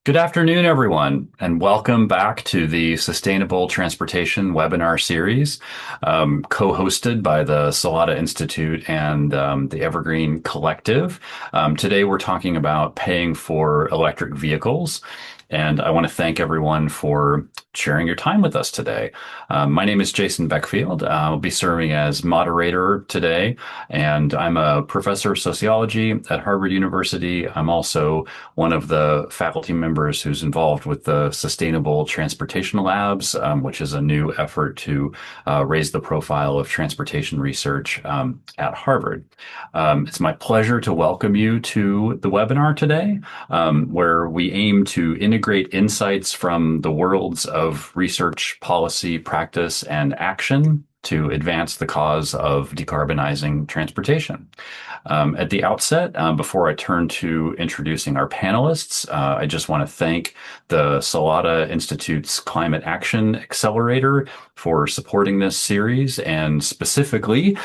Good afternoon, everyone, and welcome back to the Sustainable Transportation webinar series, co-hosted by the Salata Institute and the Evergreen Collective. Today, we're talking about paying for electric vehicles, and I want to thank everyone for sharing your time with us today. My name is Jason Beckfield. I'll be serving as moderator today, and I'm a professor of sociology at Harvard University. I'm also one of the faculty members who's involved with the Sustainable Transportation Labs, which is a new effort to raise the profile of transportation research at Harvard. It's my pleasure to welcome you to the webinar today, where we aim to integrate insights from the worlds of research, policy, practice, and action to advance the cause of decarbonizing transportation. At the outset, before I turn to introducing our panelists, I just want to thank the Salata Institute's Climate Action Accelerator for supporting this series, and specifically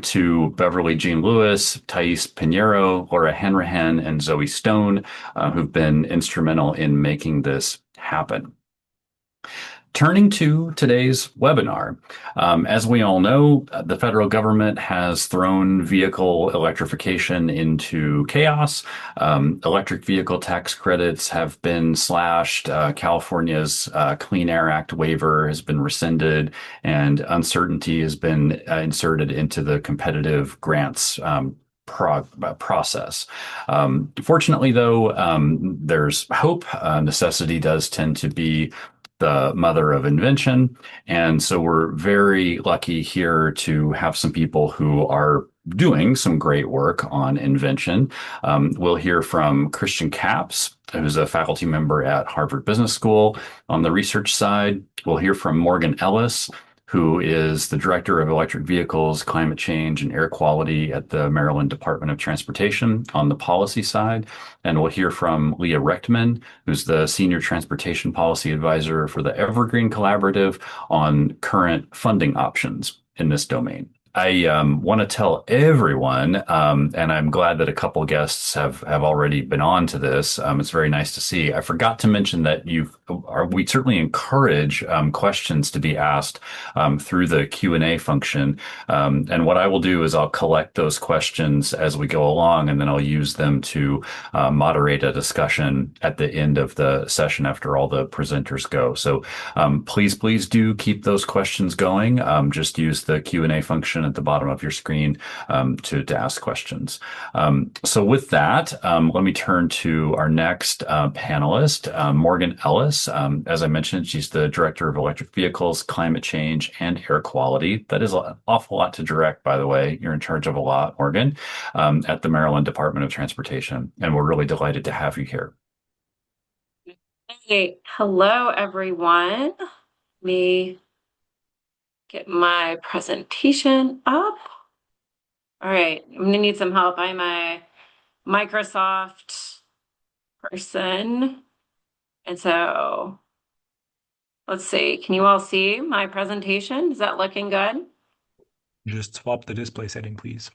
to Beverly Jean Lewis, Thais Pinheiro, Laura Hanrahan, and Zoe Stone, who've been instrumental in making this happen. Turning to today's webinar, as we all know, the federal government has thrown vehicle electrification into chaos. Electric vehicle tax credits have been slashed. California's Clean Air Act waiver has been rescinded, and uncertainty has been inserted into the competitive grants process. Fortunately, though, there's hope. Necessity does tend to be the mother of invention. And so we're very lucky here to have some people who are doing some great work on invention. We'll hear from Christian Kaps, who's a faculty member at Harvard Business School. On the research side, we'll hear from Morgan Ellis, who is the Director of Electric Vehicles, Climate Change, and Air Quality at the Maryland Department of Transportation on the policy side. And we'll hear from Liya Rechtman, who's the Senior Transportation Policy Advisor for the Evergreen Collaborative on current funding options in this domain. I want to tell everyone, and I'm glad that a couple guests have already been on to this. It's very nice to see. I forgot to mention that we certainly encourage questions to be asked through the Q&A function. And what I will do is I'll collect those questions as we go along, and then I'll use them to moderate a discussion at the end of the session after all the presenters go. So please do keep those questions going. Just use the Q&A function at the bottom of your screen to ask questions. So with that, let me turn to our next panelist, Morgan Ellis. As I mentioned, she's the Director of Electric Vehicles, Climate Change, and Air Quality. That is an awful lot to direct, by the way. You're in charge of a lot, Morgan, at the Maryland Department of Transportation, and we're really delighted to have you here. Hey, hello, everyone. Let me get my presentation up. All right, I'm gonna need some help. I'm a Microsoft person. And so let's see, can you all see my presentation? Is that looking good? Just swap the display setting, please.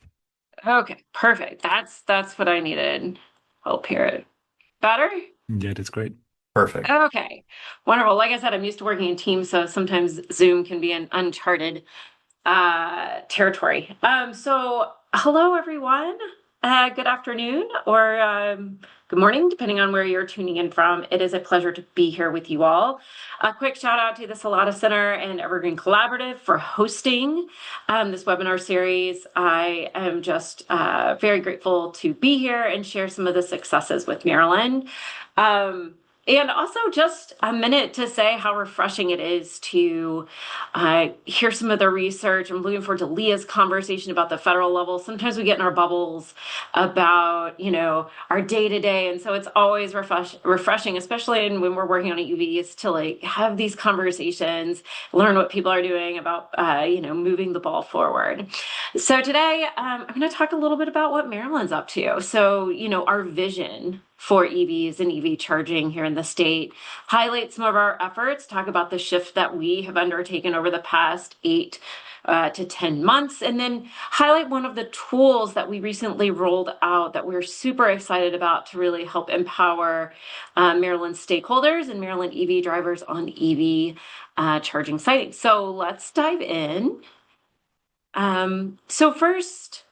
Okay, perfect. That's what I needed. Help here. Better? Yeah, that's great. Perfect. Okay, wonderful. Like I said, I'm used to working in teams, so sometimes Zoom can be an uncharted territory. So hello, everyone. Good afternoon or good morning, depending on where you're tuning in from. It is a pleasure to be here with you all. A quick shout out to the Salata Center and Evergreen Collaborative for hosting this webinar series. I am just very grateful to be here and share some of the successes with Maryland. And also just a minute to say how refreshing it is to hear some of the research. I'm looking forward to Liya's conversation about the federal level. Sometimes we get in our bubbles about, our day-to-day. And so it's always refreshing, especially when we're working on EVs, to have these conversations, learn what people are doing about, moving the ball forward. So today I'm going to talk a little bit about what Maryland's up to. So, our vision for EVs and EV charging here in the state, highlight some of our efforts, talk about the shift that we have undertaken over the past 8 to 10 months, and then highlight one of the tools that we recently rolled out that we're super excited about to really help empower Maryland stakeholders and Maryland EV drivers on EV charging siting. So let's dive in. So first,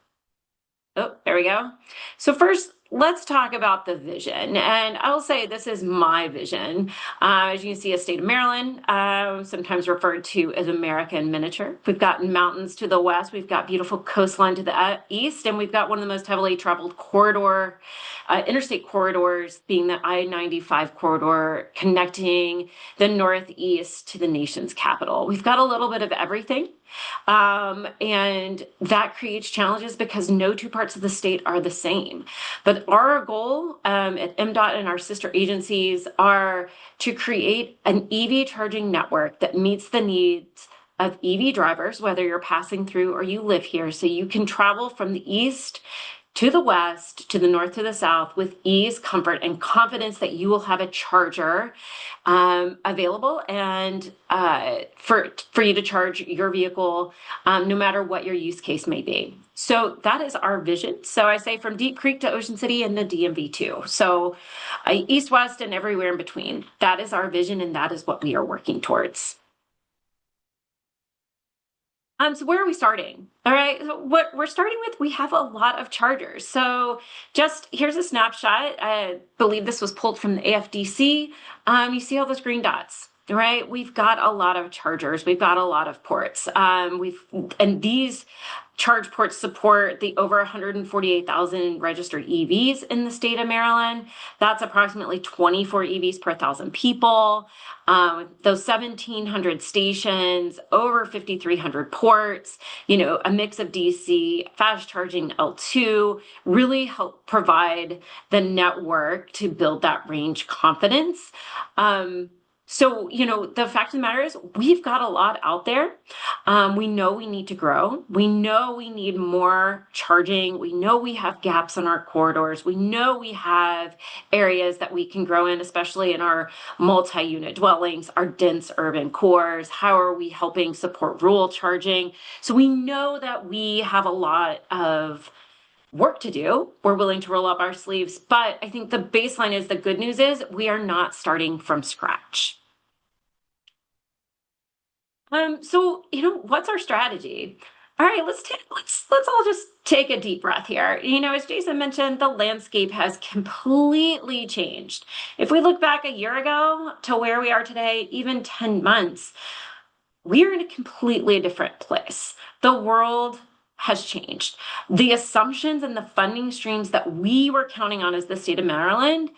oh, there we go. So first, let's talk about the vision. And I will say this is my vision. As you can see, a state of Maryland, sometimes referred to as America in miniature. We've got mountains to the west, we've got beautiful coastline to the east, and we've got one of the most heavily traveled interstate corridors, being the I-95 corridor connecting the Northeast to the nation's capital. We've got a little bit of everything. And that creates challenges because no two parts of the state are the same. But our goal at MDOT and our sister agencies are to create an EV charging network that meets the needs of EV drivers, whether you're passing through or you live here, so you can travel from the east to the west, to the north, to the south with ease, comfort, and confidence that you will have a charger available and for you to charge your vehicle no matter what your use case may be. So that is our vision. So I say from Deep Creek to Ocean City and the DMV too. So east, west, and everywhere in between. That is our vision, and that is what we are working towards. So where are we starting? All right, so what we're starting with, we have a lot of chargers. So just here's a snapshot. I believe this was pulled from the AFDC. You see all those green dots, right? We've got a lot of chargers. We've got a lot of ports. And these charge ports support the over 148,000 registered EVs in the state of Maryland. That's approximately 24 EVs per 1,000 people. Those 1,700 stations, over 5,300 ports, a mix of DC, fast charging L2, really help provide the network to build that range confidence. So, the fact of the matter is we've got a lot out there. We know we need to grow. We know we need more charging. We know we have gaps in our corridors. We know we have areas that we can grow in, especially in our multi-unit dwellings, our dense urban cores. How are we helping support rural charging? So we know that we have a lot of work to do. We're willing to roll up our sleeves, but I think the baseline is, the good news is we are not starting from scratch. So, what's our strategy? All right, let's all just take a deep breath here. As Jason mentioned, the landscape has completely changed. If we look back a year ago to where we are today, even 10 months, we are in a completely different place. The world has changed. The assumptions and the funding streams that we were counting on as the state of Maryland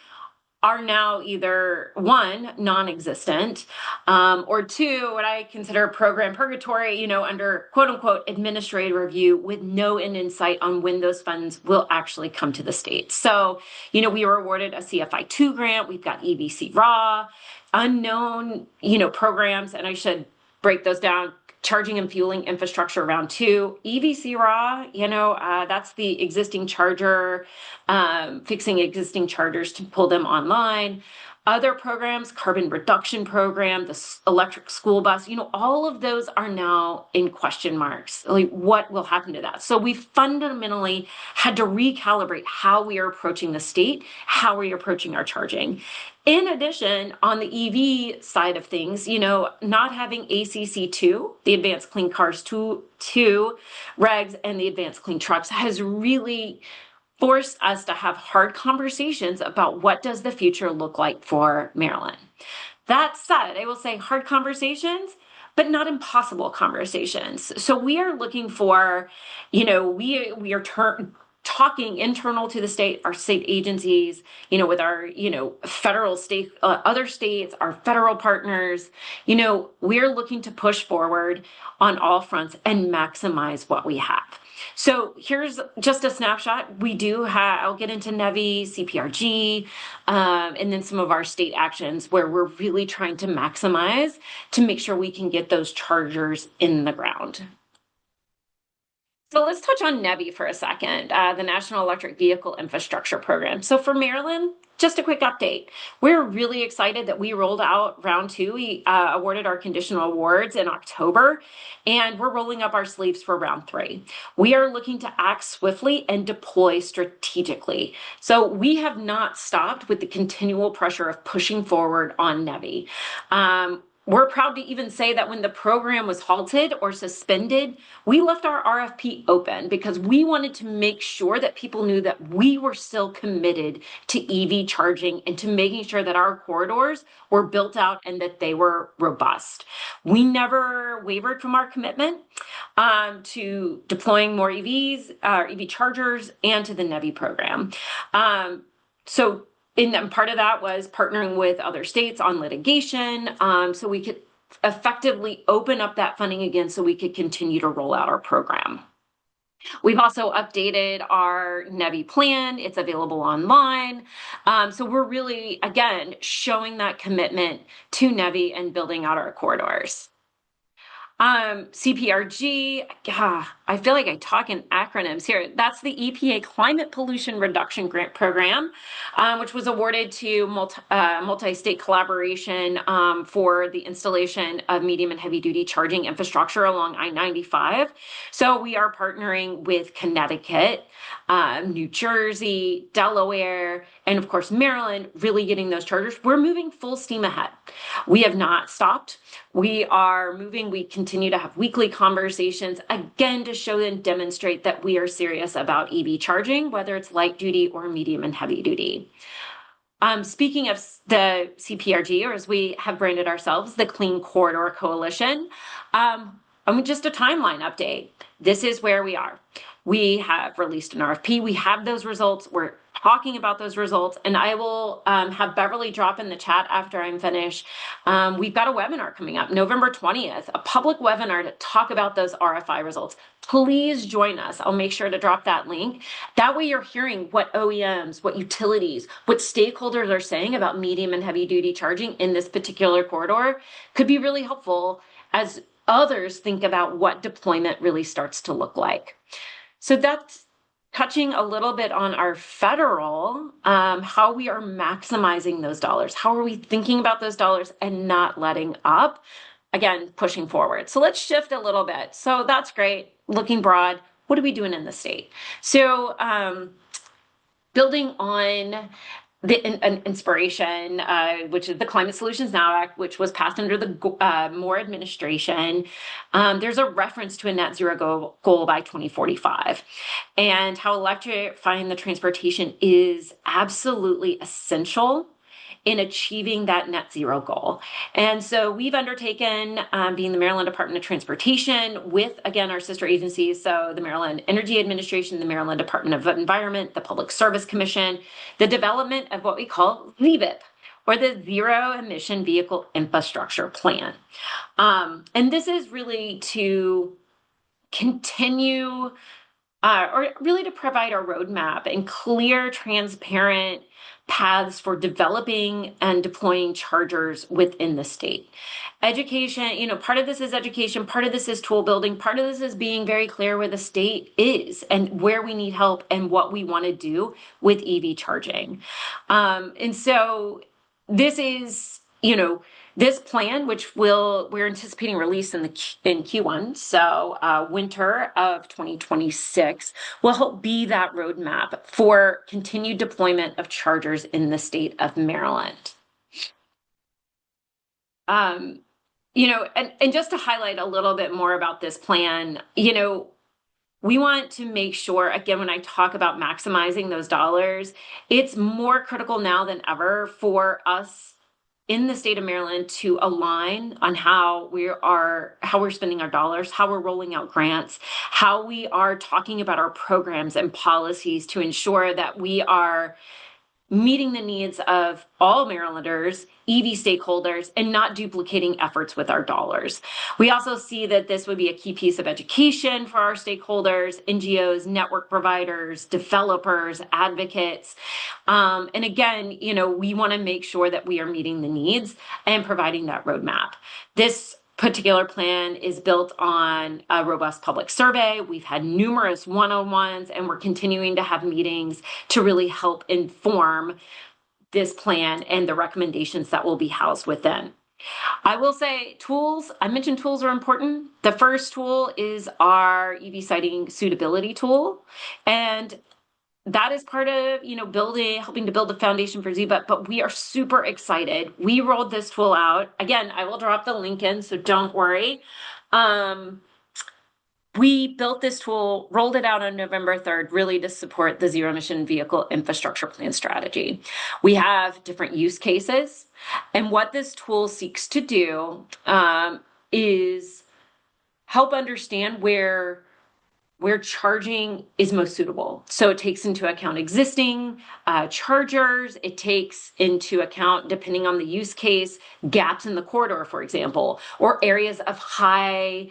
are now either one, non-existent, or two, what I consider program purgatory, under quote unquote administrative review with no end in sight on when those funds will actually come to the state. So, we were awarded a CFI2 grant. We've got EVC Raw, unknown, programs, and I should break those down. Charging and fueling infrastructure round 2, EVC Raw, that's the existing charger, fixing existing chargers to pull them online. Other programs, carbon reduction program, the electric school bus, all of those are now in question marks. Like, what will happen to that? So we fundamentally had to recalibrate how we are approaching the state, how we are approaching our charging. In addition, on the EV side of things, not having ACC2, the Advanced Clean Cars 2 regs, and the Advanced Clean Trucks has really forced us to have hard conversations about what does the future look like for Maryland. That said, I will say hard conversations, but not impossible conversations. So we are looking for, we are talking internal to the state, our state agencies, with our, federal state, other states, our federal partners, we're looking to push forward on all fronts and maximize what we have. So here's just a snapshot. We do have, I'll get into NEVI, CPRG, and then some of our state actions where we're really trying to maximize to make sure we can get those chargers in the ground. So let's touch on NEVI for a second, the National Electric Vehicle Infrastructure Program. So for Maryland, just a quick update. We're really excited that we rolled out round two. We awarded our conditional awards in October, and we're rolling up our sleeves for round three. We are looking to act swiftly and deploy strategically. So we have not stopped with the continual pressure of pushing forward on NEVI. We're proud to even say that when the program was halted or suspended, we left our RFP open because we wanted to make sure that people knew that we were still committed to EV charging and to making sure that our corridors were built out and that they were robust. We never wavered from our commitment to deploying more EVs, EV chargers, and to the NEVI program. And part of that was partnering with other states on litigation, so we could effectively open up that funding again so we could continue to roll out our program. We've also updated our NEVI plan. It's available online. So we're really, again, showing that commitment to NEVI and building out our corridors. CPRG, I feel like I talk in acronyms here. That's the EPA Climate Pollution Reduction Grant Program, which was awarded to multi-state collaboration for the installation of medium and heavy-duty charging infrastructure along I-95. So we are partnering with Connecticut, New Jersey, Delaware, and of course Maryland, really getting those chargers. We're moving full steam ahead. We have not stopped. We are moving. We continue to have weekly conversations, again, to show and demonstrate that we are serious about EV charging, whether it's light duty or medium and heavy duty. Speaking of the CPRG, or as we have branded ourselves, the Clean Corridor Coalition, just a timeline update. This is where we are. We have released an RFP. We have those results. We're talking about those results, and I will have Beverly drop in the chat after I'm finished. We've got a webinar coming up, November 20th, a public webinar to talk about those RFI results. Please join us. I'll make sure to drop that link. That way you're hearing what OEMs, what utilities, what stakeholders are saying about medium and heavy duty charging in this particular corridor. Could be really helpful as others think about what deployment really starts to look like. So that's touching a little bit on our federal, how we are maximizing those dollars. How are we thinking about those dollars and not letting up? Again, pushing forward. So let's shift a little bit. So that's great. Looking broad, what are we doing in the state? So building on an inspiration, which is the Climate Solutions Now Act, which was passed under the Moore administration. There's a reference to a net zero goal by 2045, and how electrifying the transportation is absolutely essential in achieving that net zero goal. And so we've undertaken, being the Maryland Department of Transportation, with, again, our sister agencies, so the Maryland Energy Administration, the Maryland Department of Environment, the Public Service Commission, the development of what we call ZEVIP, or the Zero Emission Vehicle Infrastructure Plan. And this is really to continue, or really to provide a roadmap and clear, transparent paths for developing and deploying chargers within the state. Education, part of this is education, part of this is tool building, part of this is being very clear where the state is and where we need help and what we want to do with EV charging. And so this is, this plan, which we're anticipating release in Q1, so winter of 2026, will help be that roadmap for continued deployment of chargers in the state of Maryland. And just to highlight a little bit more about this plan, we want to make sure, again, when I talk about maximizing those dollars, it's more critical now than ever for us in the state of Maryland to align on how we're spending our dollars, how we're rolling out grants, how we are talking about our programs and policies to ensure that we are meeting the needs of all Marylanders, EV stakeholders, and not duplicating efforts with our dollars. We also see that this would be a key piece of education for our stakeholders, NGOs, network providers, developers, advocates. And again, we want to make sure that we are meeting the needs and providing that roadmap. This particular plan is built on a robust public survey. We've had numerous one-on-ones, and we're continuing to have meetings to really help inform this plan and the recommendations that will be housed within. I will say tools, I mentioned tools are important. The first tool is our EV siting suitability tool. And that is part of, helping to build a foundation for ZBUT, but we are super excited. We rolled this tool out. Again, I will drop the link in, so don't worry. We built this tool, rolled it out on November 3rd, really to support the zero emission vehicle infrastructure plan strategy. We have different use cases, and what this tool seeks to do is help understand where charging is most suitable. So it takes into account existing chargers. It takes into account, depending on the use case, gaps in the corridor, for example, or areas of high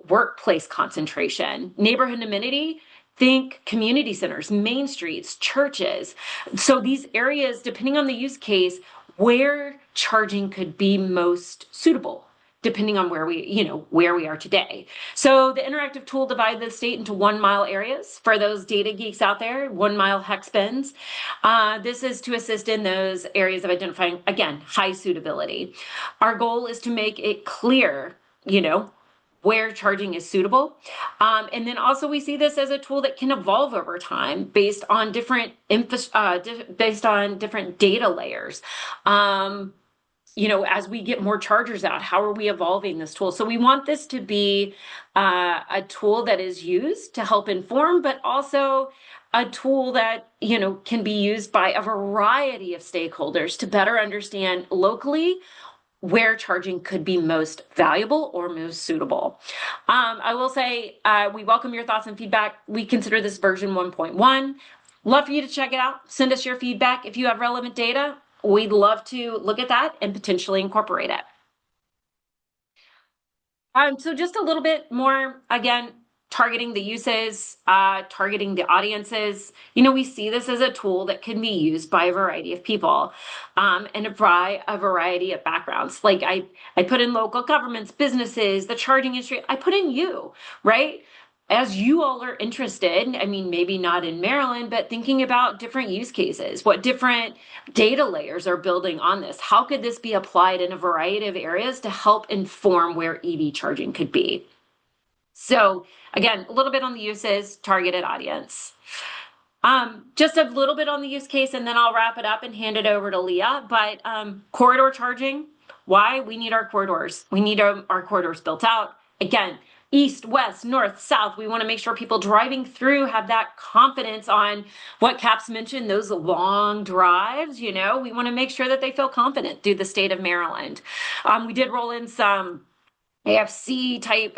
workplace concentration. Neighborhood amenity, think community centers, main streets, churches. So these areas, depending on the use case, where charging could be most suitable, depending on where we are today. So the interactive tool divides the state into 1 mile areas for those data geeks out there, 1 mile hex bins. This is to assist in those areas of identifying, again, high suitability. Our goal is to make it clear, where charging is suitable. And then also we see this as a tool that can evolve over time based on different data layers. As we get more chargers out, how are we evolving this tool? So we want this to be a tool that is used to help inform, but also a tool that, can be used by a variety of stakeholders to better understand locally where charging could be most valuable or most suitable. I will say we welcome your thoughts and feedback. We consider this version 1.1. Love for you to check it out. Send us your feedback. If you have relevant data, we'd love to look at that and potentially incorporate it. So just a little bit more, again, targeting the uses, targeting the audiences. We see this as a tool that can be used by a variety of people and a variety of backgrounds. Like I put in local governments, businesses, the charging industry, I put in you, right? As you all are interested, maybe not in Maryland, but thinking about different use cases, what different data layers are building on this. How could this be applied in a variety of areas to help inform where EV charging could be? So again, a little bit on the uses, targeted audience. Just a little bit on the use case, and then I'll wrap it up and hand it over to Liya. But corridor charging, why? We need our corridors. We need our corridors built out. Again, east, west, north, south. We want to make sure people driving through have that confidence on what Kaps mentioned, those long drives. We want to make sure that they feel confident through the state of Maryland. We did roll in some AFC type,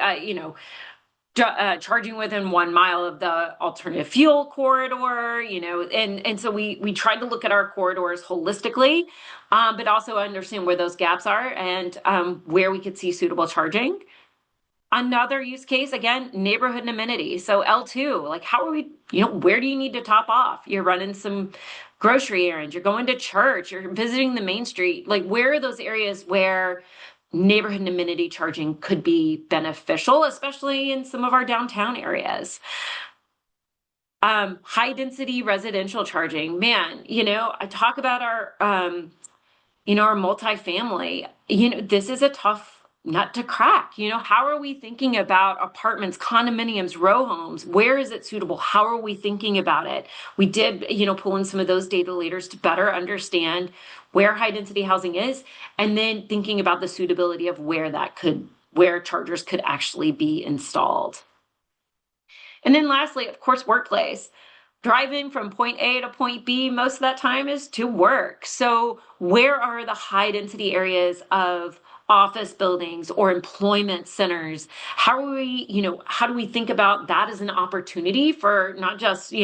charging within 1 mile of the alternative fuel corridor, and so we tried to look at our corridors holistically, but also understand where those gaps are and where we could see suitable charging. Another use case, again, neighborhood and amenity. So L2, like how are we, where do you need to top off? You're running some grocery errands, you're going to church, you're visiting the main street. Like where are those areas where neighborhood and amenity charging could be beneficial, especially in some of our downtown areas? High density residential charging, man, I talk about our, our multifamily, this is a tough nut to crack. How are we thinking about apartments, condominiums, row homes? Where is it suitable? How are we thinking about it? We did, pull in some of those data layers to better understand where high density housing is, and then thinking about the suitability of where chargers could actually be installed. And then lastly, of course, workplace. Driving from point A to point B, most of that time is to work. So where are the high density areas of office buildings or employment centers? How do we think about that as an opportunity for not just,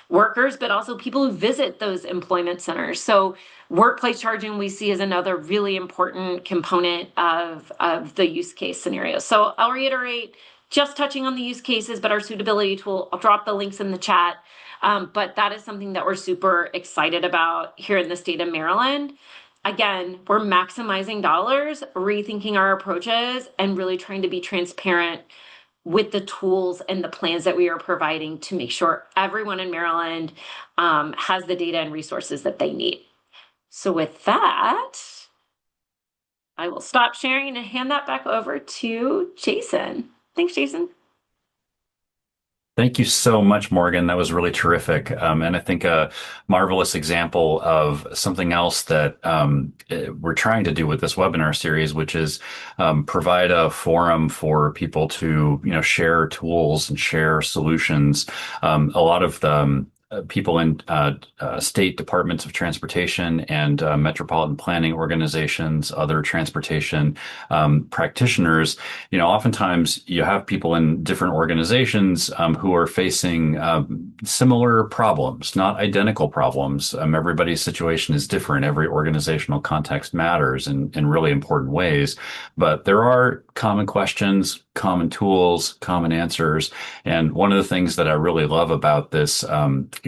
workers, but also people who visit those employment centers? So workplace charging we see as another really important component of the use case scenario. So I'll reiterate, just touching on the use cases, but our suitability tool, I'll drop the links in the chat. But that is something that we're super excited about here in the state of Maryland. again, we're maximizing dollars, rethinking our approaches, and really trying to be transparent with the tools and the plans that we are providing to make sure everyone in Maryland has the data and resources that they need. So with that, I will stop sharing and hand that back over to Jason. Thanks, Jason. Thank you so much, Morgan. That was really terrific. And I think a marvelous example of something else that we're trying to do with this webinar series, which is provide a forum for people to, share tools and share solutions. A lot of the people in state departments of transportation and metropolitan planning organizations, other transportation practitioners, oftentimes you have people in different organizations who are facing similar problems, not identical problems. Everybody's situation is different. Every organizational context matters in really important ways, but there are common questions, common tools, common answers. And one of the things that I really love about this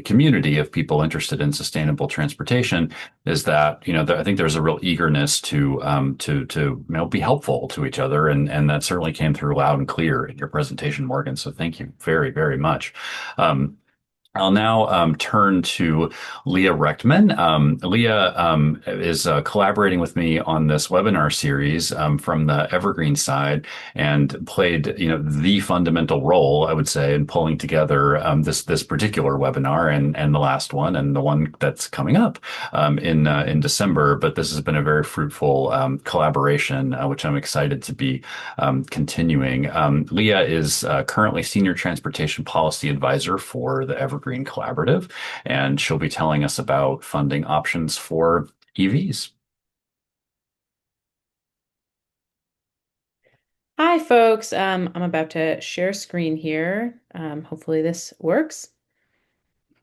community of people interested in sustainable transportation is that, I think there's a real eagerness to be helpful to each other. And that certainly came through loud and clear in your presentation, Morgan. So thank you very, very much. I'll now turn to Liya Rechtman. Liya is collaborating with me on this webinar series from the Evergreen side and played, the fundamental role, I would say, in pulling together this particular webinar and the last one and the one that's coming up in December. But this has been a very fruitful collaboration, which I'm excited to be continuing. Liya is currently Senior Transportation Policy Advisor for the Evergreen Collaborative, and she'll be telling us about funding options for EVs. Hi, folks. I'm about to share screen here. Hopefully this works.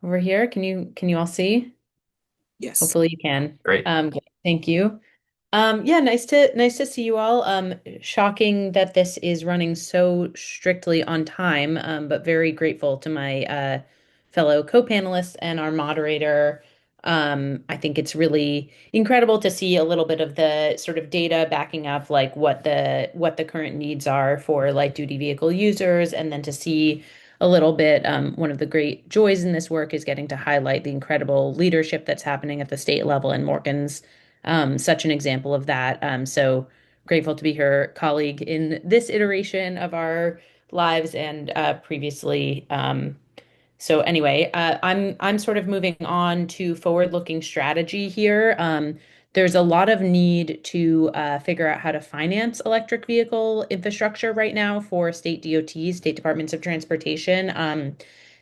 Over here, can you all see? Yes. Hopefully you can. Great. Great. Thank you. Yeah, nice to see you all. Shocking that this is running so strictly on time, but very grateful to my fellow co-panelists and our moderator. I think it's really incredible to see a little bit of the sort of data backing up like what the current needs are for light duty vehicle users, and then to see a little bit. One of the great joys in this work is getting to highlight the incredible leadership that's happening at the state level, and Morgan's such an example of that. So grateful to be her colleague in this iteration of our lives and previously. So anyway, I'm sort of moving on to forward-looking strategy here. There's a lot of need to figure out how to finance electric vehicle infrastructure right now for state DOTs, state departments of transportation.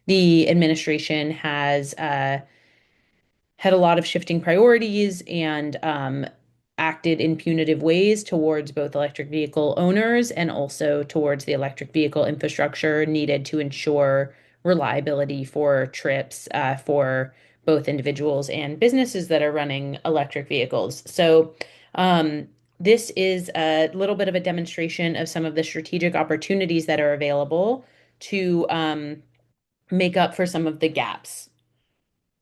The administration has had a lot of shifting priorities and acted in punitive ways towards both electric vehicle owners and also towards the electric vehicle infrastructure needed to ensure reliability for trips for both individuals and businesses that are running electric vehicles. So this is a little bit of a demonstration of some of the strategic opportunities that are available to make up for some of the gaps.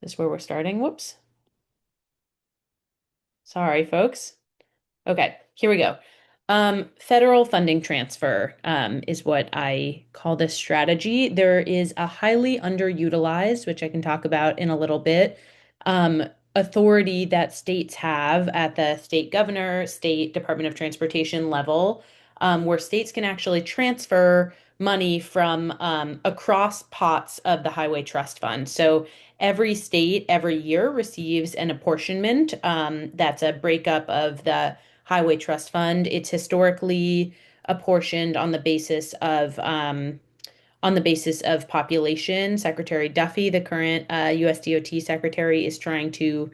This is where we're starting. Whoops. Sorry, folks. Okay, here we go. Federal funding transfer is what I call this strategy. There is a highly underutilized, which I can talk about in a little bit, authority that states have at the state governor, state Department of Transportation level, where states can actually transfer money from across pots of the Highway Trust Fund. So every state every year receives an apportionment that's a breakup of the Highway Trust Fund. It's historically apportioned on the basis of population. Secretary Duffy, the current US DOT secretary, is trying to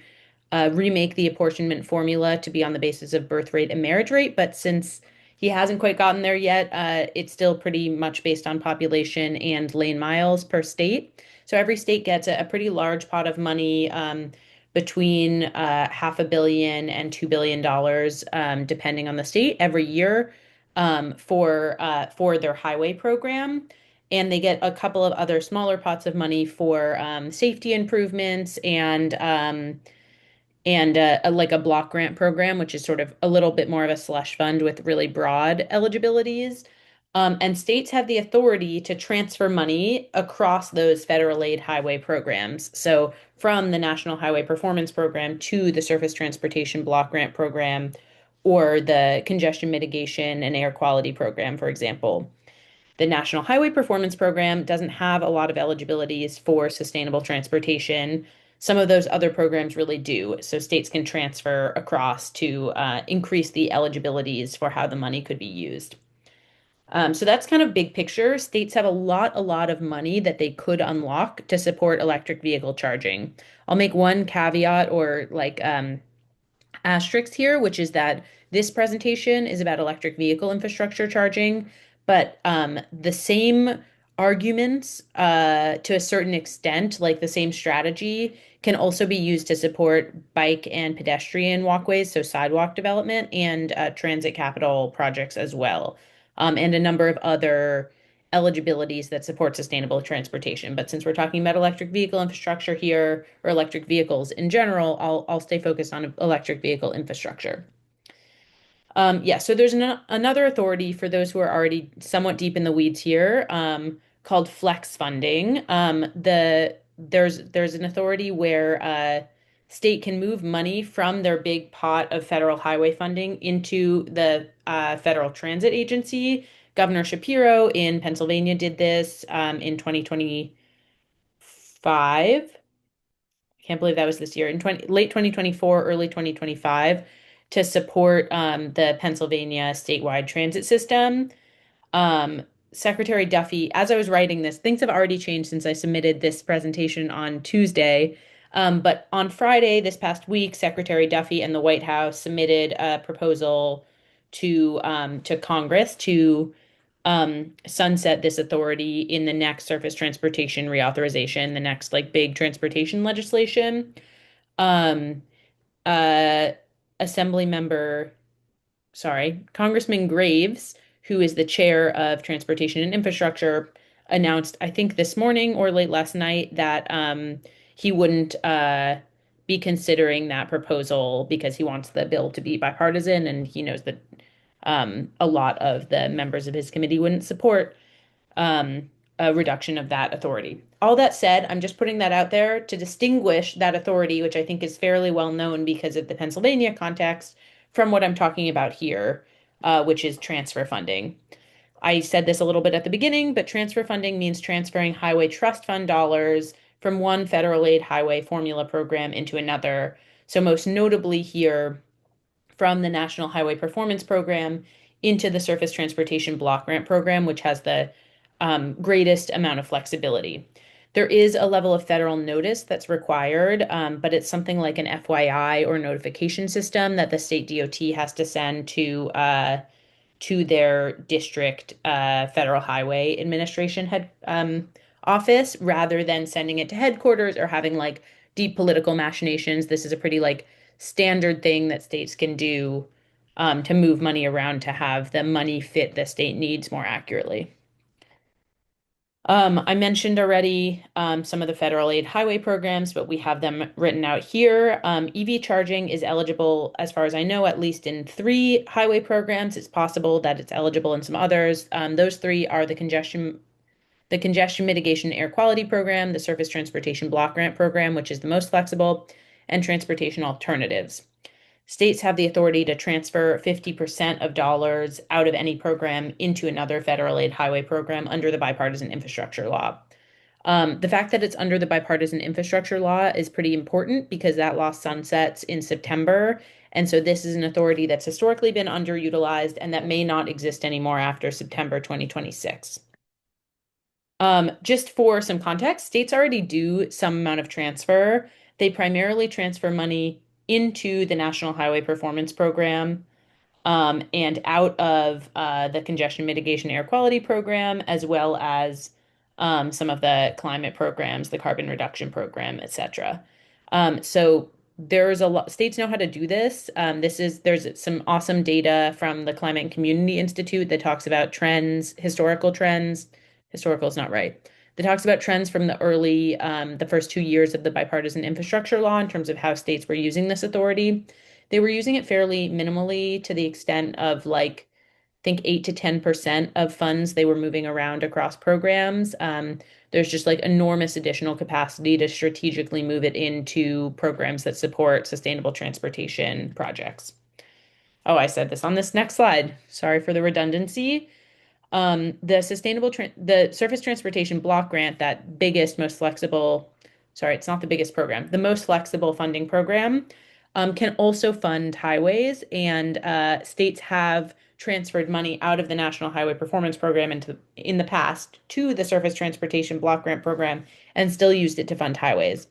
remake the apportionment formula to be on the basis of birth rate and marriage rate. But since he hasn't quite gotten there yet, it's still pretty much based on population and lane miles per state. So every state gets a pretty large pot of money, between $500 million and $2 billion, depending on the state, every year for their highway program. And they get a couple of other smaller pots of money for safety improvements and like a block grant program, which is sort of a little bit more of a slush fund with really broad eligibilities. And states have the authority to transfer money across those federal aid highway programs. So from the National Highway Performance Program to the Surface Transportation Block Grant Program or the Congestion Mitigation and Air Quality Program, for example. The National Highway Performance Program doesn't have a lot of eligibilities for sustainable transportation. Some of those other programs really do. So states can transfer across to increase the eligibilities for how the money could be used. So that's kind of big picture. States have a lot of money that they could unlock to support electric vehicle charging. I'll make one caveat or like asterisk here, which is that this presentation is about electric vehicle infrastructure charging, but the same arguments, to a certain extent, like the same strategy, can also be used to support bike and pedestrian walkways, so sidewalk development and transit capital projects as well, and a number of other eligibilities that support sustainable transportation. But since we're talking about electric vehicle infrastructure here, or electric vehicles in general, I'll stay focused on electric vehicle infrastructure. Yeah, so there's another authority for those who are already somewhat deep in the weeds here, called flex funding. There's an authority where state can move money from their big pot of federal highway funding into the Federal Transit Agency. Governor Shapiro in Pennsylvania did this in 2025. Can't believe that was this year, in late 2024, early 2025, to support the Pennsylvania statewide transit system. Um, Secretary Duffy, as I was writing this, things have already changed since I submitted this presentation on Tuesday. But on Friday this past week, Secretary Duffy and the White House submitted a proposal to Congress to sunset this authority in the next surface transportation reauthorization, the next like big transportation legislation. Um, uh, Assembly member, sorry, Congressman Graves, who is the chair of Transportation and Infrastructure, announced, I think this morning or late last night, that he wouldn't be considering that proposal because he wants the bill to be bipartisan, and he knows that a lot of the members of his committee wouldn't support a reduction of that authority. All that said, I'm just putting that out there to distinguish that authority, which I think is fairly well known because of the Pennsylvania context, from what I'm talking about here, which is transfer funding. I said this a little bit at the beginning, but transfer funding means transferring highway trust fund dollars from one federal aid highway formula program into another. So most notably here, from the National Highway Performance Program into the Surface Transportation Block Grant Program, which has the greatest amount of flexibility. There is a level of federal notice that's required, but it's something like an FYI or notification system that the state DOT has to send to their district Federal Highway Administration head office, rather than sending it to headquarters or having like deep political machinations. This is a pretty like standard thing that states can do to move money around to have the money fit the state needs more accurately. I mentioned already some of the federal aid highway programs, but we have them written out here. EV charging is eligible, as far as I know, at least in 3 highway programs. It's possible that it's eligible in some others. Those 3 are the Congestion Mitigation Air Quality Program, the Surface Transportation Block Grant Program, which is the most flexible, and Transportation Alternatives. States have the authority to transfer 50% of dollars out of any program into another federal aid highway program under the bipartisan infrastructure law. The fact that it's under the bipartisan infrastructure law is pretty important because that law sunsets in September. And so this is an authority that's historically been underutilized and that may not exist anymore after September 2026. Just for some context, states already do some amount of transfer. They primarily transfer money into the National Highway Performance Program, and out of the Congestion Mitigation Air Quality Program, as well as some of the climate programs, the Carbon Reduction Program, etc. So there's a lot, states know how to do this. There's some awesome data from the Climate and Community Institute that talks about trends, historical trends. Historical is not right. that talks about trends from the first 2 years of the bipartisan infrastructure law in terms of how states were using this authority. They were using it fairly minimally to the extent of like, I think 8 to 10% of funds they were moving around across programs. There's just like enormous additional capacity to strategically move it into programs that support sustainable transportation projects. Oh, I said this on this next slide. Sorry for the redundancy. The Surface Transportation Block Grant, that biggest, most flexible, sorry, it's not the biggest program, the most flexible funding program, can also fund highways, and states have transferred money out of the National Highway Performance Program in the past to the Surface Transportation Block Grant Program and still used it to fund highways.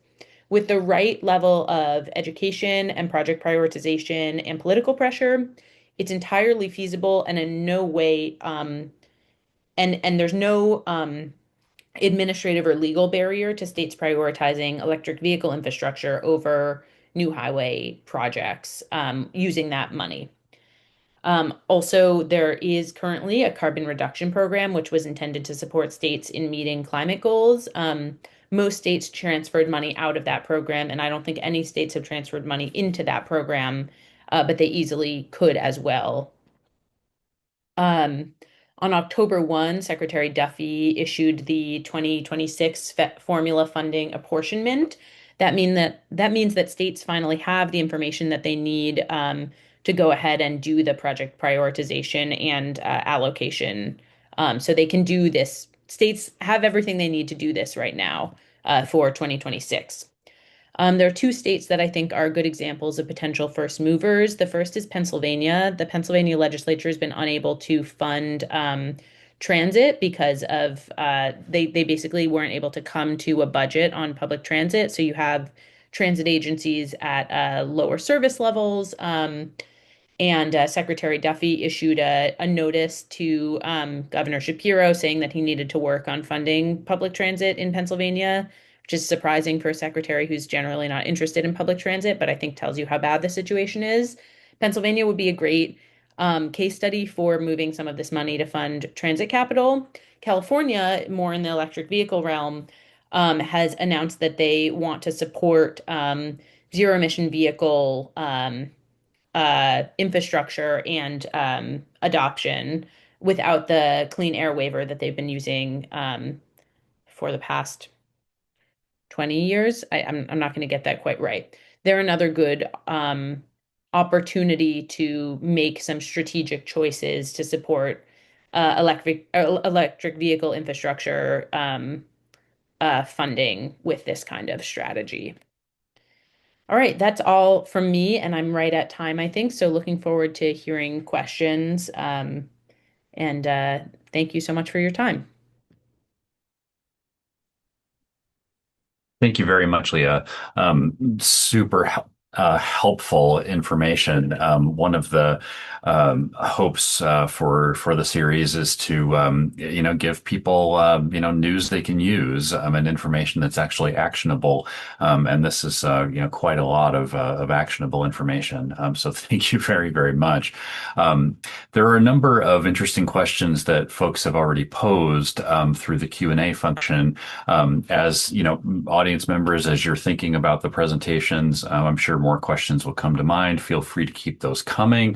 With the right level of education and project prioritization and political pressure, it's entirely feasible and in no way and there's no administrative or legal barrier to states prioritizing electric vehicle infrastructure over new highway projects using that money. Also, there is currently a carbon reduction program, which was intended to support states in meeting climate goals. Most states transferred money out of that program, and I don't think any states have transferred money into that program, but they easily could as well. On October 1, Secretary Duffy issued the 2026 formula funding apportionment. That means that states finally have the information that they need to go ahead and do the project prioritization and allocation. So they can do this. States have everything they need to do this right now for 2026. There are two states that I think are good examples of potential first movers. The first is Pennsylvania. The Pennsylvania legislature has been unable to fund transit because of they basically weren't able to come to a budget on public transit. So you have transit agencies at lower service levels. And Secretary Duffy issued a notice to Governor Shapiro saying that he needed to work on funding public transit in Pennsylvania, which is surprising for a secretary who's generally not interested in public transit, but I think tells you how bad the situation is. Pennsylvania would be a great case study for moving some of this money to fund transit capital. California, more in the electric vehicle realm, has announced that they want to support zero emission vehicle infrastructure and adoption without the clean air waiver that they've been using for the past 20 years. I'm not going to get that quite right. They're another good opportunity to make some strategic choices to support electric vehicle infrastructure funding with this kind of strategy. All right, that's all from me, and I'm right at time, I think. So looking forward to hearing questions. And thank you so much for your time. Thank you very much, Leah. Super helpful information. One of the hopes for the series is to give people news they can use and information that's actually actionable. And this is quite a lot of actionable information. So thank you very, very much. There are a number of interesting questions that folks have already posed through the Q&A function. As audience members, as you're thinking about the presentations, I'm sure more questions will come to mind. Feel free to keep those coming.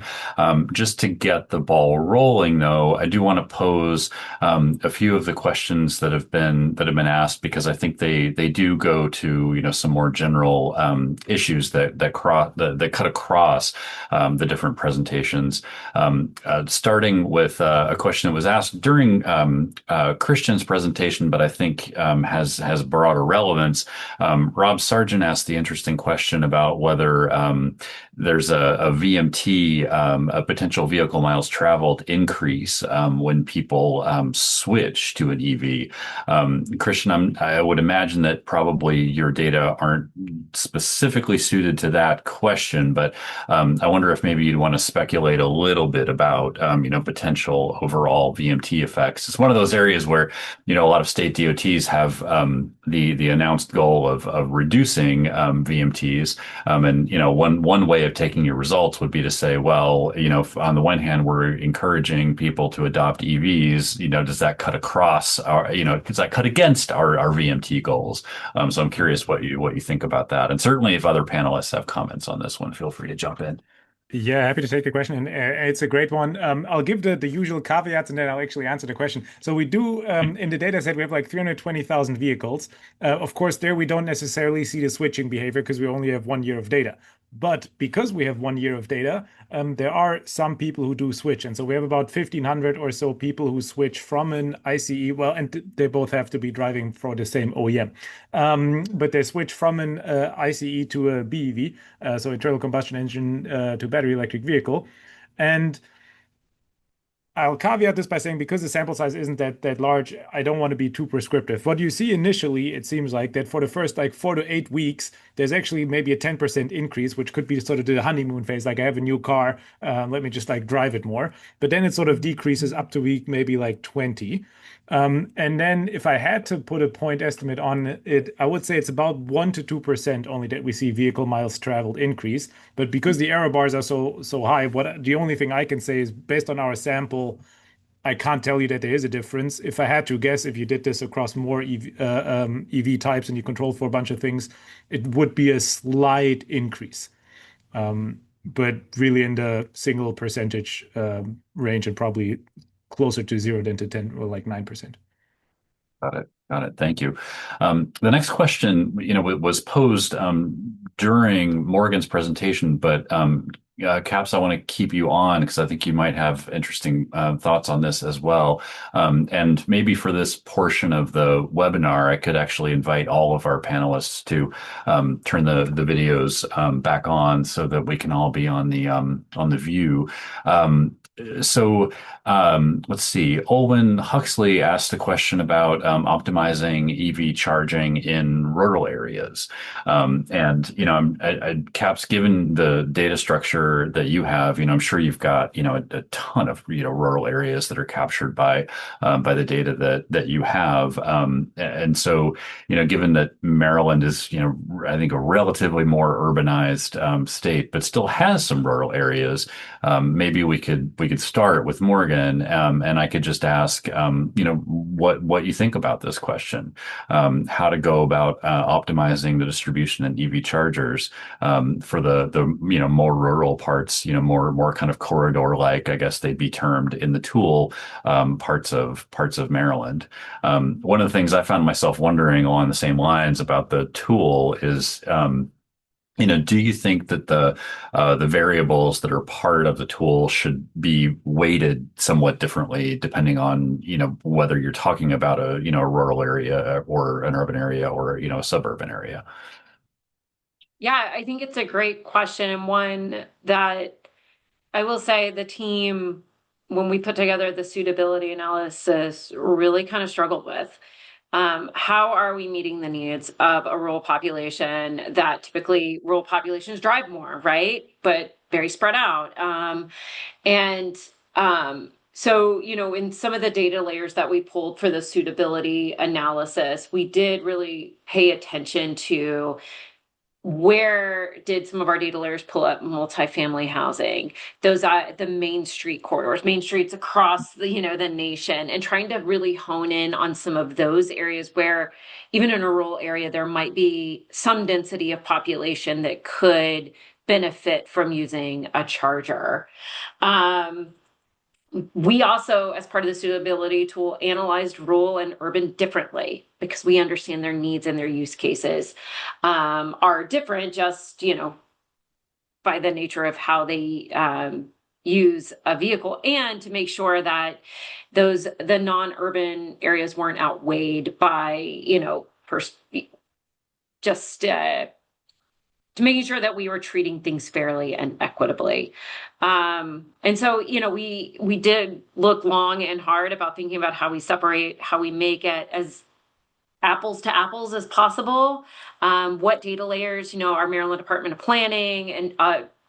Just to get the ball rolling, though, I do want to pose a few of the questions that have been asked, because I think they do go to some more general issues that cut across the different presentations. Starting with a question that was asked during Christian's presentation, but I think has broader relevance. Rob Sargent asked the interesting question about whether there's a VMT, a potential vehicle miles traveled increase when people switch to an EV. Christian, I would imagine that probably your data aren't specifically suited to that question, but I wonder if maybe you'd want to speculate a little bit about potential overall VMT effects. It's one of those areas where a lot of state DOTs have the announced goal of reducing VMTs, And one way of taking your results would be to say, well, on the one hand, we're encouraging people to adopt EVs. Does that cut across our, does that cut against our VMT goals? So I'm curious what you think about that. And certainly, if other panelists have comments on this one, feel free to jump in. Yeah, happy to take the question, and it's a great one. I'll give the usual caveats, and then I'll actually answer the question. So we do in the data set we have like 320,000 vehicles. Of course, there we don't necessarily see the switching behavior because we only have 1 year of data. But because we have 1 year of data, there are some people who do switch, and so we have about 1,500 or so people who switch from an ICE. Well, and they both have to be driving for the same OEM, but they switch from an ICE to a BEV, so internal combustion engine to battery electric vehicle. And I'll caveat this by saying because the sample size isn't that large, I don't want to be too prescriptive. What you see initially, it seems like that for the first like 4 to 8 weeks, there's actually maybe a 10% increase, which could be sort of the honeymoon phase. Like I have a new car, let me just like drive it more. But then it sort of decreases up to week maybe like 20. And then if I had to put a point estimate on it, I would say it's about 1 to 2% only that we see vehicle miles traveled increase. But because the error bars are so high, the only thing I can say is based on our sample, I can't tell you that there is a difference. If I had to guess, if you did this across more EV types and you control for a bunch of things, it would be a slight increase. But really in the single percentage range and probably closer to 0 than to 10 or like 9%. Got it. Got it. Thank you. The next question, was posed during Morgan's presentation, but Kaps, I want to keep you on because I think you might have interesting thoughts on this as well. And maybe for this portion of the webinar, I could actually invite all of our panelists to turn the videos back on so that we can all be on the view. So let's see. Olwen Huxley asked a question about optimizing EV charging in rural areas. Kaps, given the data structure that you have, I'm sure you've got, a ton of, rural areas that are captured by the data that you have. And so, given that Maryland is, I think a relatively more urbanized state, but still has some rural areas, maybe we could start with Morgan, and I could just ask, what you think about this question, how to go about optimizing the distribution in EV chargers for the more rural parts, more kind of corridor-like, I guess they'd be termed in the tool parts of Maryland. One of the things I found myself wondering along the same lines about the tool is, do you think that the variables that are part of the tool should be weighted somewhat differently depending on, whether you're talking about a rural area or an urban area or, a suburban area? Yeah, I think it's a great question, and one that I will say the team, when we put together the suitability analysis, really kind of struggled with. How are we meeting the needs of a rural population that typically rural populations drive more, right? But very spread out. So, in some of the data layers that we pulled for the suitability analysis, we did really pay attention to where did some of our data layers pull up multifamily housing, those the main street corridors, main streets across the nation, and trying to really hone in on some of those areas where even in a rural area there might be some density of population that could benefit from using a charger. We also, as part of the suitability tool, analyzed rural and urban differently because we understand their needs and their use cases are different just, by the nature of how they use a vehicle, and to make sure that the non-urban areas weren't outweighed by, to making sure that we were treating things fairly and equitably. And so, we did look long and hard about thinking about how we separate, how we make it as apples to apples as possible. What data layers, our Maryland Department of Planning and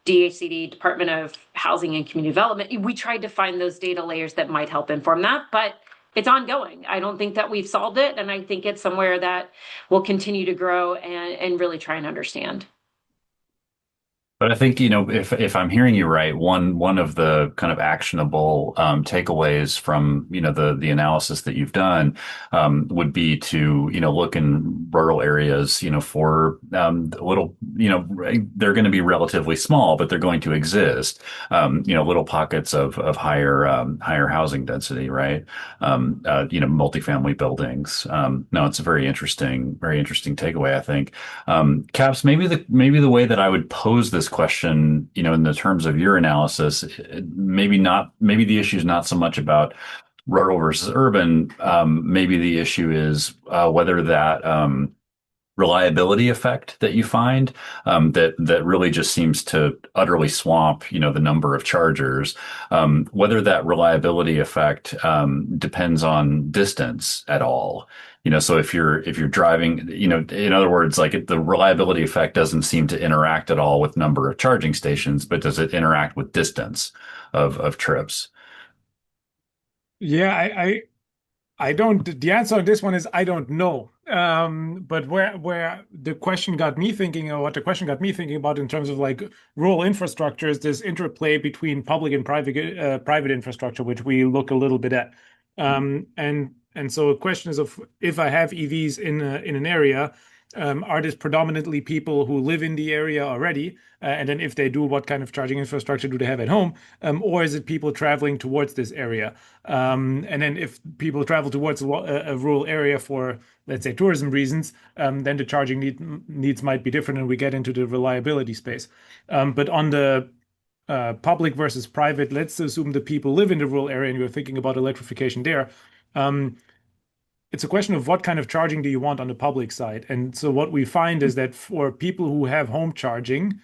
DHCD, Department of Housing and Community Development, we tried to find those data layers that might help inform that, but it's ongoing. I don't think that we've solved it, and I think it's somewhere that will continue to grow and really try and understand. But I think, if I'm hearing you right, one of the kind of actionable takeaways from, the analysis that you've done would be to, look in rural areas, for little, they're going to be relatively small, but they're going to exist, little pockets of higher housing density, right? Multifamily buildings. No, it's a very interesting takeaway, I think. Caps, maybe the way that I would pose this question, in the terms of your analysis, maybe the issue is not so much about rural versus urban. Maybe the issue is whether that reliability effect that you find that really just seems to utterly swamp, the number of chargers. Whether that reliability effect depends on distance at all. So if you're driving, in other words, like the reliability effect doesn't seem to interact at all with number of charging stations, but does it interact with distance of trips? Yeah, I don't. The answer on this one is I don't know. But where the question got me thinking, or what the question got me thinking about in terms of like rural infrastructure, is this interplay between public and private infrastructure, which we look a little bit at. And so the question is of if I have EVs in an area, are this predominantly people who live in the area already? And then if they do, what kind of charging infrastructure do they have at home? Or is it people traveling towards this area? And then if people travel towards a rural area for, let's say, tourism reasons, then the charging needs might be different, and we get into the reliability space. But on the public versus private, let's assume the people live in the rural area and you're thinking about electrification there. Um, it's a question of what kind of charging do you want on the public side. And so what we find is that for people who have home charging,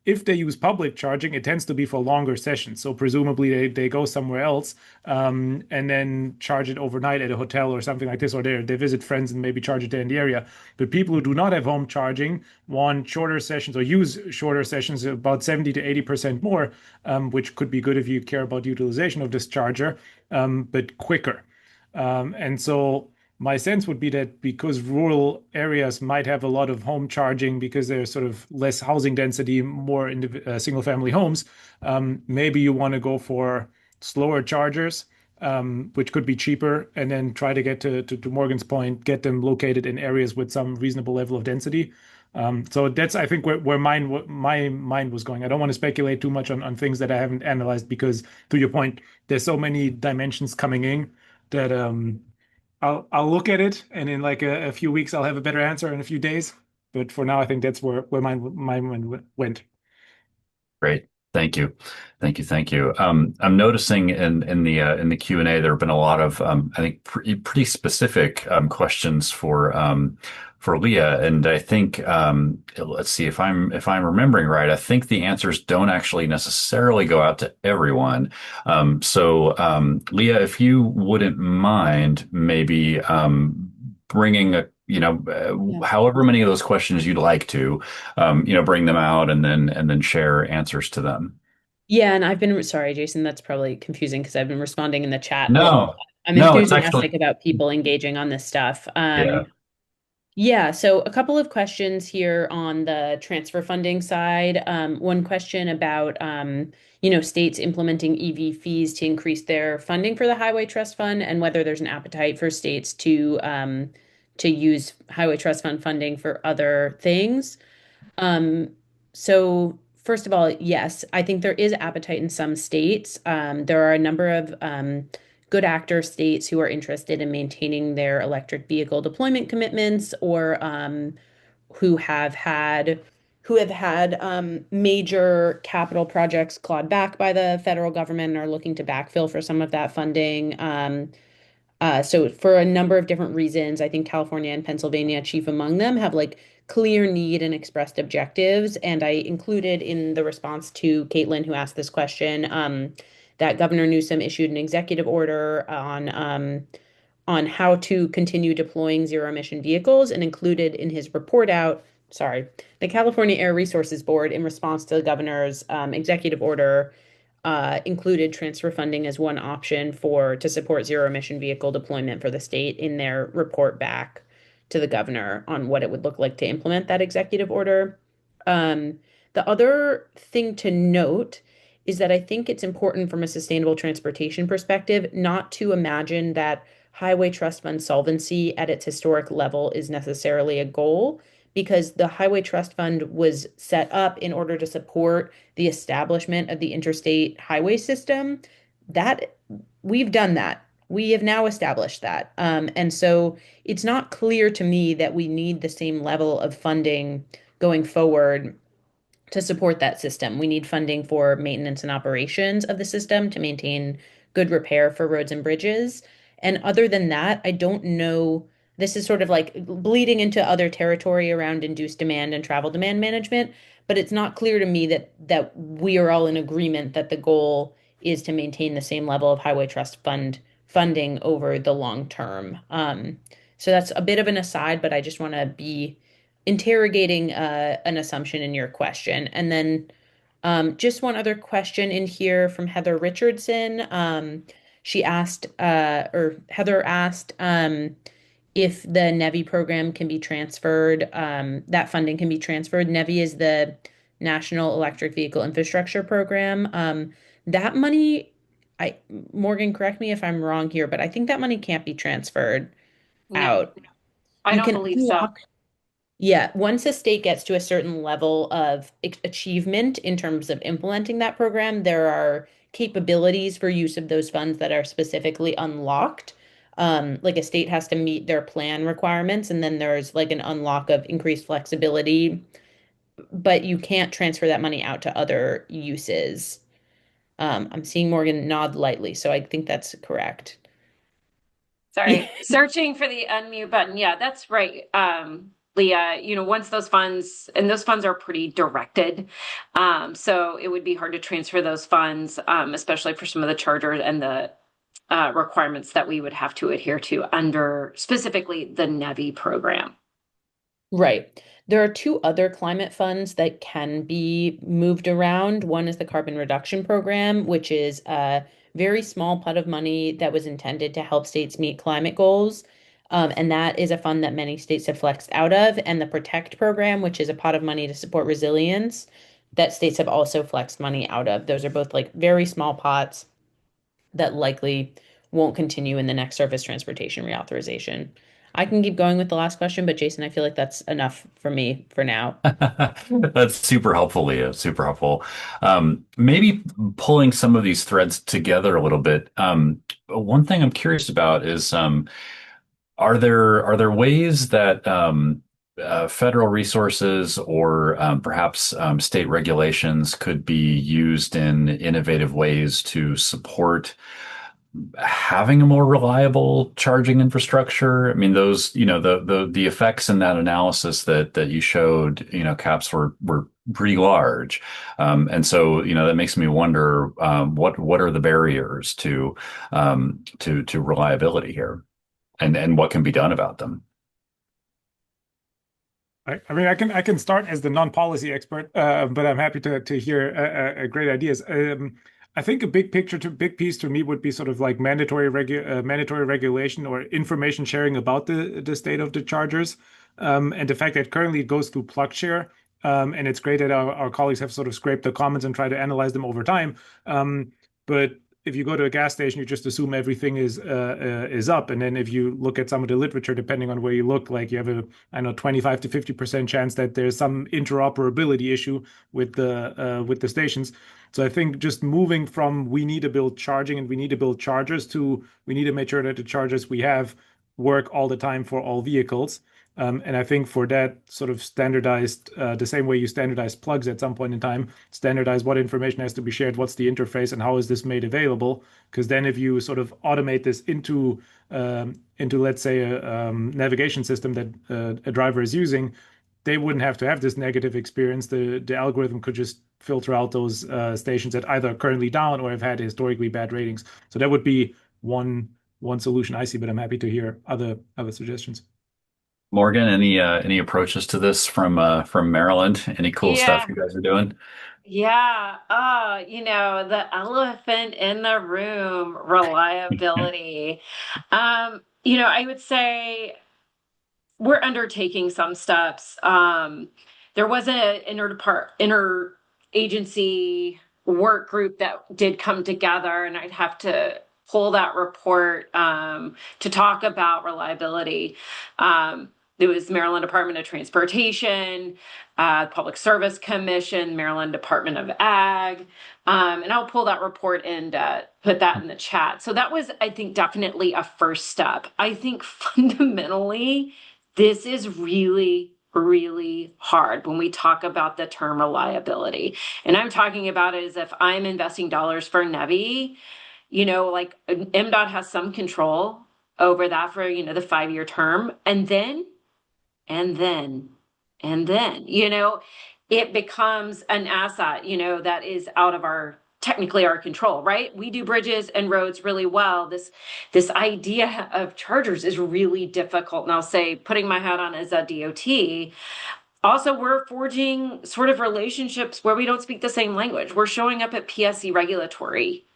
if they use public charging, it tends to be for longer sessions. So presumably they go somewhere else and then charge it overnight at a hotel or something like this, or they visit friends and maybe charge it there in the area. But people who do not have home charging want shorter sessions or use shorter sessions, about 70 to 80% more, which could be good if you care about utilization of this charger, but quicker. And so my sense would be that because rural areas might have a lot of home charging because there's sort of less housing density, more single family homes, maybe you want to go for slower chargers, which could be cheaper, and then try to get to Morgan's point, get them located in areas with some reasonable level of density. So that's, I think, where my mind was going. I don't want to speculate too much on things that I haven't analyzed because, to your point, there's so many dimensions coming in that I'll look at it, and in like a few weeks I'll have a better answer in a few days. But for now, I think that's where my mind went. Great. Thank you. Thank you. Thank you. I'm noticing in the Q&A there have been a lot of I think pretty specific questions for Liya, and I think let's see if I'm remembering right. I think the answers don't actually necessarily go out to everyone. So Liya, if you wouldn't mind, maybe bringing Yeah. however many of those questions you'd like to, bring them out and then share answers to them. Yeah, and I've been sorry, Jason, that's probably confusing because I've been responding in the chat a little. No, I'm no, it's actually, enthusiastic about people engaging on this stuff. yeah, Yeah, so a couple of questions here on the transfer funding side. One question about, states implementing EV fees to increase their funding for the Highway Trust Fund, and whether there's an appetite for states to use Highway Trust Fund funding for other things. Um, so first of all, yes, I think there is appetite in some states. There are a number of good actor states who are interested in maintaining their electric vehicle deployment commitments, or who have had major capital projects clawed back by the federal government and are looking to backfill for some of that funding. So for a number of different reasons, I think California and Pennsylvania, chief among them, have like clear need and expressed objectives. And I included in the response to Caitlin, who asked this question, that Governor Newsom issued an executive order on how to continue deploying zero emission vehicles, and included in his report out, sorry, the California Air Resources Board, in response to the governor's executive order, included transfer funding as one option to support zero emission vehicle deployment for the state in their report back to the governor on what it would look like to implement that executive order. The other thing to note is that I think it's important from a sustainable transportation perspective not to imagine that highway trust fund solvency at its historic level is necessarily a goal, because the highway trust fund was set up in order to support the establishment of the interstate highway system. That we've done that. We have now established that. And so it's not clear to me that we need the same level of funding going forward to support that system. We need funding for maintenance and operations of the system to maintain good repair for roads and bridges. And other than that, I don't know. This is sort of like bleeding into other territory around induced demand and travel demand management, but it's not clear to me that we are all in agreement that the goal is to maintain the same level of highway trust fund funding over the long term. So that's a bit of an aside, but I just want to be interrogating an assumption in your question. And then just one other question in here from Heather Richardson. She asked, or Heather asked, if the NEVI program can be transferred, that funding can be transferred. NEVI is the National Electric Vehicle Infrastructure Program. That money, I Morgan, correct me if I'm wrong here, but I think that money can't be transferred No, out. I You don't can believe so. unlock Yeah, once a state gets to a certain level of achievement in terms of implementing that program, there are capabilities for use of those funds that are specifically unlocked. Like a state has to meet their plan requirements, and then there's like an unlock of increased flexibility, but you can't transfer that money out to other uses. I'm seeing Morgan nod lightly, so I think that's correct. Sorry, searching for the unmute button. Yeah, that's right. Leah, once those funds, and those funds are pretty directed. So it would be hard to transfer those funds, especially for some of the chargers and the requirements that we would have to adhere to under specifically the NEVI program. Right. There are two other climate funds that can be moved around. One is the Carbon Reduction Program, which is a very small pot of money that was intended to help states meet climate goals. And that is a fund that many states have flexed out of. And the Protect Program, which is a pot of money to support resilience, that states have also flexed money out of. Those are both like very small pots that likely won't continue in the next surface transportation reauthorization. I can keep going with the last question, but Jason, I feel like that's enough for me for now. That's super helpful, Leah. Super helpful. Maybe pulling some of these threads together a little bit. One thing I'm curious about is are there ways that federal resources or perhaps state regulations could be used in innovative ways to support having a more reliable charging infrastructure? I mean, those, the effects in that analysis that you showed, Kaps were pretty large. And so, that makes me wonder, what are the barriers to reliability here, and what can be done about them? I mean, I can start as the non-policy expert, but I'm happy to hear great ideas. I think a big piece to me would be sort of like mandatory regulation or information sharing about the state of the chargers, and the fact that currently it goes through PlugShare, and it's great that our colleagues have sort of scraped the comments and tried to analyze them over time. But if you go to a gas station, you just assume everything is up, and then if you look at some of the literature, depending on where you look, like you have a, I know, 25 to 50% chance that there's some interoperability issue with the stations. So I think just moving from we need to build charging and we need to build chargers to we need to make sure that the chargers we have work all the time for all vehicles. And I think for that sort of standardized, the same way you standardize plugs at some point in time, standardize what information has to be shared, what's the interface, and how is this made available? Because then if you sort of automate this into let's say a navigation system that a driver is using, they wouldn't have to have this negative experience. The algorithm could just filter out those stations that either are currently down or have had historically bad ratings. So that would be one solution I see, but I'm happy to hear other suggestions. Morgan, any approaches to this from Maryland? Any cool stuff Yeah, you guys are doing? yeah. The elephant in the room, reliability. I would say we're undertaking some steps. there was an interagency work group that did come together, and I'd have to pull that report to talk about reliability. It was Maryland Department of Transportation, Public Service Commission, Maryland Department of Ag, and I'll pull that report and put that in the chat. So that was, I think, definitely a first step. I think fundamentally, this is really, really hard when we talk about the term reliability. And I'm talking about it as if I'm investing dollars for NEVI, like MDOT has some control over that for, the 5-year term. And then, it becomes an asset, that is out of technically our control, right? We do bridges and roads really well. This idea of chargers is really difficult. And I'll say, putting my hat on as a DOT, also, we're forging sort of relationships where we don't speak the same language. We're showing up at PSC regulatory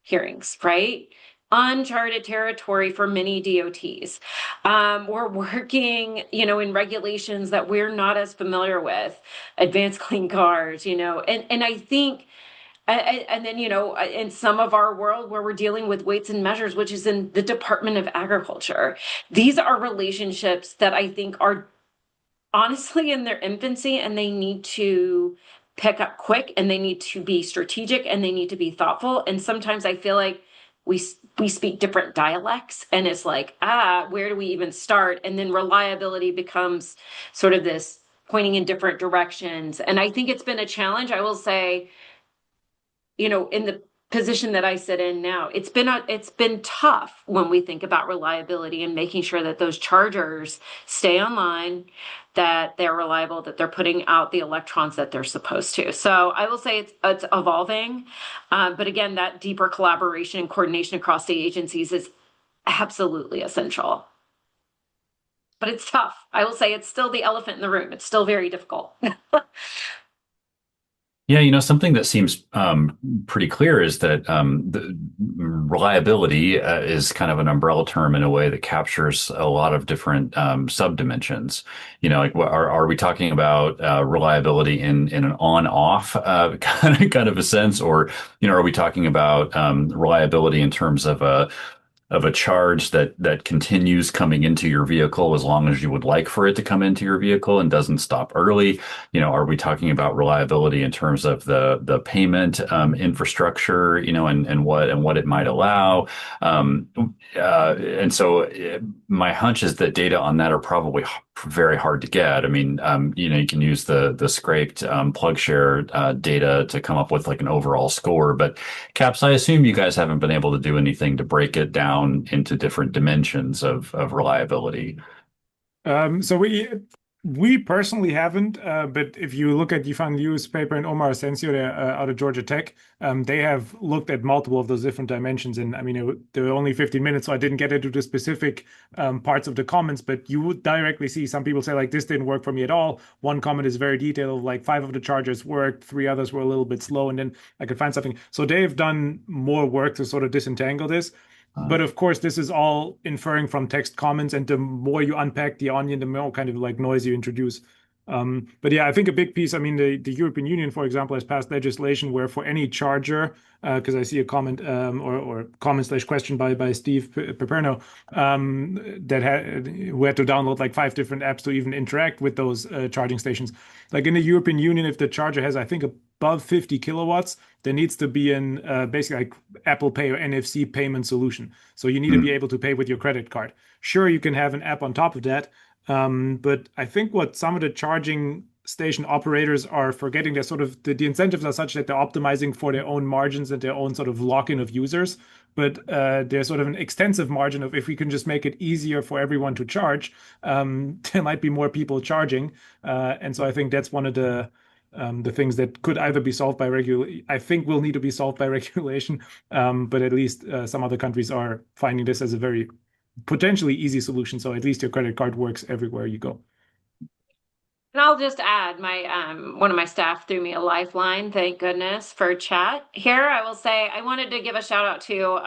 hearings, right? Uncharted territory for many DOTs. We're working, in regulations that we're not as familiar with, advanced clean cars, and I think, and then, in some of our world where we're dealing with weights and measures, which is in the Department of Agriculture, these are relationships that I think are honestly in their infancy, and they need to pick up quick, and they need to be strategic, and they need to be thoughtful. And sometimes I feel like we speak different dialects, and it's like, where do we even start? And then reliability becomes sort of this pointing in different directions. And I think it's been a challenge. I will say, in the position that I sit in now, it's been tough when we think about reliability and making sure that those chargers stay online, that they're reliable, that they're putting out the electrons that they're supposed to. So I will say it's evolving, but again, that deeper collaboration and coordination across the agencies is absolutely essential. But it's tough. I will say it's still the elephant in the room. It's still very difficult. Yeah, something that seems pretty clear is that the reliability is kind of an umbrella term in a way that captures a lot of different subdimensions. Like are we talking about reliability in an on-off kind of a sense, or are we talking about reliability in terms of a charge that continues coming into your vehicle as long as you would like for it to come into your vehicle and doesn't stop early? Are we talking about reliability in terms of the payment infrastructure, and what it might allow? And so my hunch is that data on that are probably very hard to get. I mean, you can use the scraped plug share data to come up with like an overall score. But Kaps, I assume you guys haven't been able to do anything to break it down into different dimensions of reliability. So we personally haven't, but if you look at Yifan Liu's paper and Omar Asensio, they're out of Georgia Tech, they have looked at multiple of those different dimensions. And I mean, there were only 15 minutes, so I didn't get into the specific parts of the comments, but you would directly see some people say, like, this didn't work for me at all. One comment is very detailed, like 5 of the chargers worked, 3 others were a little bit slow, and then I could find something. So they've done more work to sort of disentangle this. But of course, this is all inferring from text comments, and the more you unpack the onion, the more kind of like noise you introduce. But yeah, I think a big piece, I mean, the European Union, for example, has passed legislation where for any charger, because I see a comment or comment/question by Steve Paperno, who had to download like 5 different apps to even interact with those charging stations. Like in the European Union, if the charger has, I think, above 50 kilowatts, there needs to be an basically like Apple Pay or NFC payment solution. So you need to be able to pay with your credit card. Sure, you can have an app on top of that. But I think what some of the charging station operators are forgetting, they're sort of the incentives are such that they're optimizing for their own margins and their own sort of lock-in of users. But there's sort of an extensive margin of, if we can just make it easier for everyone to charge, there might be more people charging. And so I think that's one of the things that could either be solved by I think will need to be solved by regulation. But at least some other countries are finding this as a very potentially easy solution. So at least your credit card works everywhere you go. And I'll just add my one of my staff threw me a lifeline, thank goodness, for chat here. I will say I wanted to give a shout out to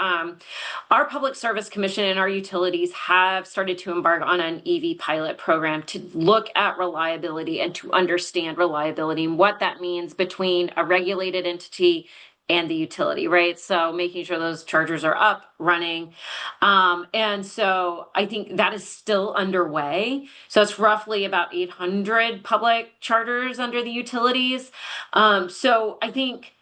our Public Service Commission and our utilities have started to embark on an EV pilot program to look at reliability and to understand reliability and what that means between a regulated entity and the utility, right? So making sure those chargers are up, running. And so I think that is still underway. So it's roughly about 800 public chargers under the utilities. So I think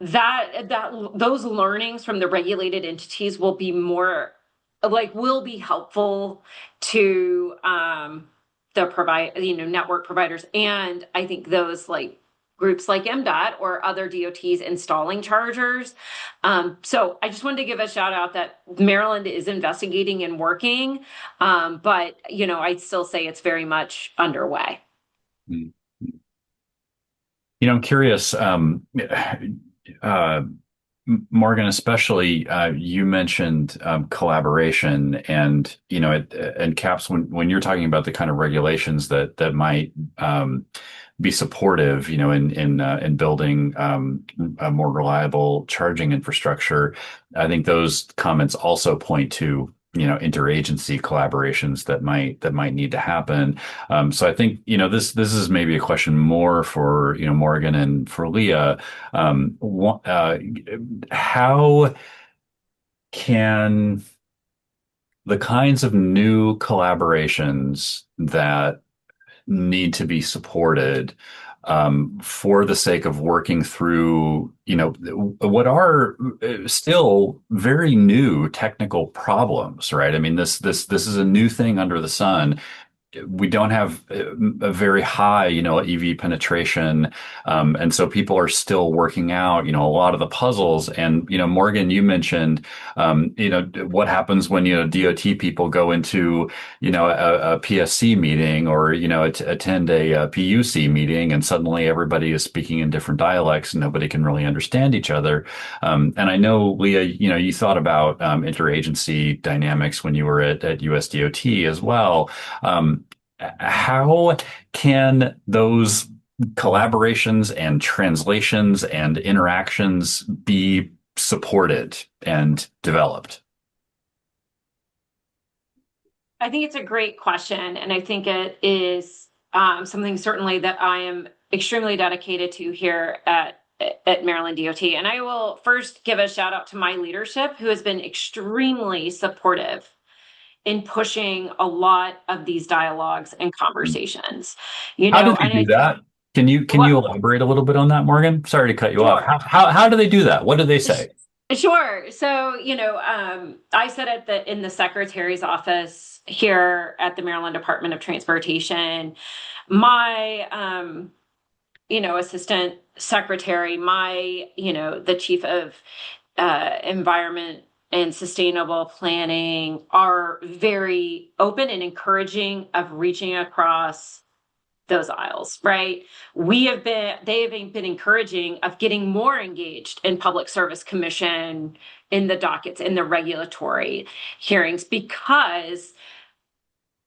that those learnings from the regulated entities will be will be helpful to the network providers, and I think those groups like MDOT or other DOTs installing chargers. So I just wanted to give a shout out that Maryland is investigating and working, but I'd still say it's very much underway. I'm curious, Morgan, especially you mentioned collaboration, and and Kaps, when you're talking about the kind of regulations that might be supportive, in building a more reliable charging infrastructure, I think those comments also point to interagency collaborations that might need to happen. So I think this is maybe a question more for Morgan and for Liya. How can the kinds of new collaborations that need to be supported for the sake of working through, what are still very new technical problems, right? I mean, this is a new thing under the sun. We don't have a very high, EV penetration. And so people are still working out, a lot of the puzzles. And, Morgan, you mentioned, what happens when, DOT people go into, a PSC meeting or, attend a PUC meeting, and suddenly everybody is speaking in different dialects and nobody can really understand each other. And I know, Liya, you thought about interagency dynamics when you were at USDOT as well. How can those collaborations and translations and interactions be supported and developed? I think it's a great question, and I think it is something certainly that I am extremely dedicated to here at Maryland DOT. And I will first give a shout out to my leadership, who has been extremely supportive in pushing a lot of these dialogues and conversations. How do they do that? Can you elaborate a little bit on that, Morgan? Sorry to cut you off. How do they do that? What do they say? Sure. So, I sit in the secretary's office here at the Maryland Department of Transportation. My, assistant secretary, the chief of environment and sustainable planning are very open and encouraging of reaching across those aisles, right? They have been encouraging of getting more engaged in Public Service Commission, in the dockets, in the regulatory hearings, because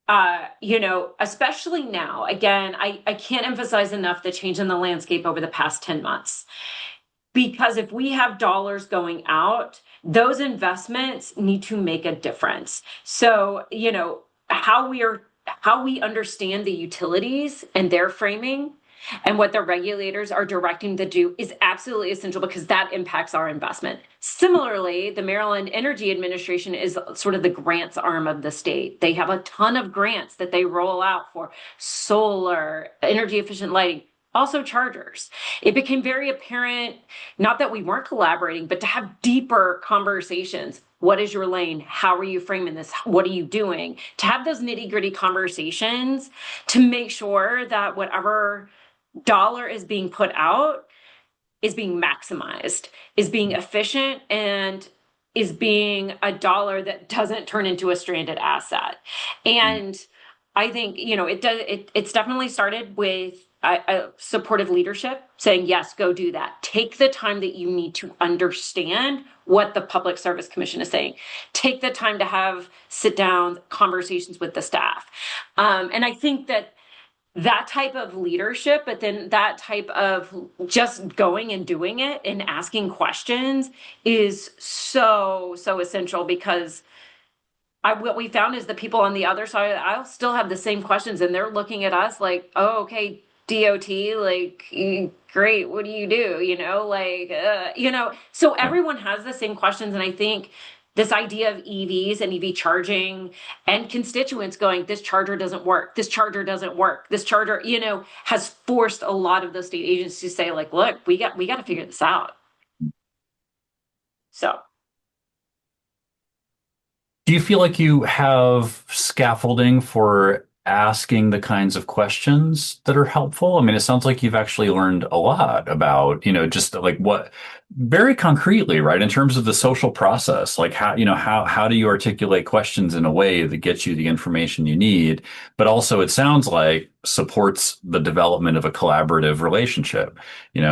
especially now, again, I can't emphasize enough the change in the landscape over the past 10 months. Because if we have dollars going out, those investments need to make a difference. So, how we understand the utilities and their framing and what the regulators are directing to do is absolutely essential, because that impacts our investment. Similarly, the Maryland Energy Administration is sort of the grants arm of the state. They have a ton of grants that they roll out for solar, energy efficient lighting, also chargers. It became very apparent, not that we weren't collaborating, but to have deeper conversations. What is your lane? How are you framing this? What are you doing? To have those nitty-gritty conversations to make sure that whatever dollar is being put out is being maximized, is being efficient, and is being a dollar that doesn't turn into a stranded asset. And I think, it's definitely started with a supportive leadership saying, yes, go do that. Take the time that you need to understand what the Public Service Commission is saying. Take the time to have sit down conversations with the staff. And I think that that type of leadership, but then that type of just going and doing it and asking questions is so essential, because what we found is the people on the other side of the aisle still have the same questions, and they're looking at us like, oh, okay, DOT, like, great, what do you do? So Yeah. everyone has the same questions. And I think this idea of EVs and EV charging and constituents going, this charger doesn't work, this charger doesn't work, this charger, has forced a lot of those state agencies to say, like, look, we got to figure this out. So. Do you feel like you have scaffolding for asking the kinds of questions that are helpful? I mean, it sounds like you've actually learned a lot about, just like what very concretely, right? In terms of the social process, like how do you articulate questions in a way that gets you the information you need, but also it sounds like supports the development of a collaborative relationship,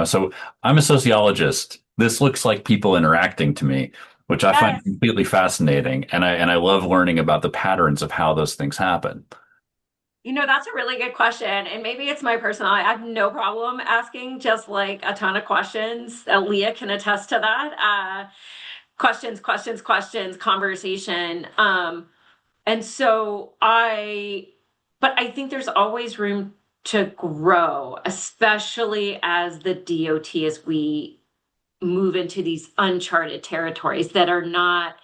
So I'm a sociologist. This looks like people interacting to me, which I find Yes. completely fascinating. And I love learning about the patterns of how those things happen. That's a really good question. And maybe it's my personality. I have no problem asking just like a ton of questions. Leah can attest to that. Questions, conversation. But I think there's always room to grow, especially as the DOT, as we move into these uncharted territories that are not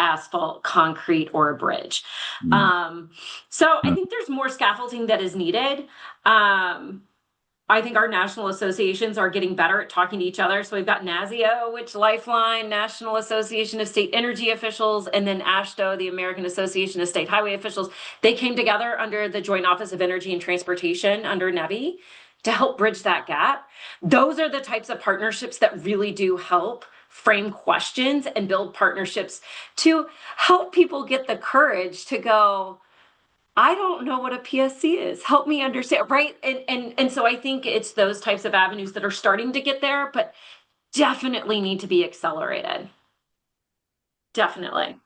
asphalt, concrete, or a bridge. Mm. So I think there's more scaffolding that is needed. I think our national associations are getting better at talking to each other. So we've got NASIO, which Lifeline, National Association of State Energy Officials, and then AASHTO, the American Association of State Highway Officials. They came together under the Joint Office of Energy and Transportation under NEVI to help bridge that gap. Those are the types of partnerships that really do help frame questions and build partnerships to help people get the courage to go, I don't know what a PSC is. Help me understand, right? And so I think it's those types of avenues that are starting to get there, but definitely need to be accelerated. Definitely.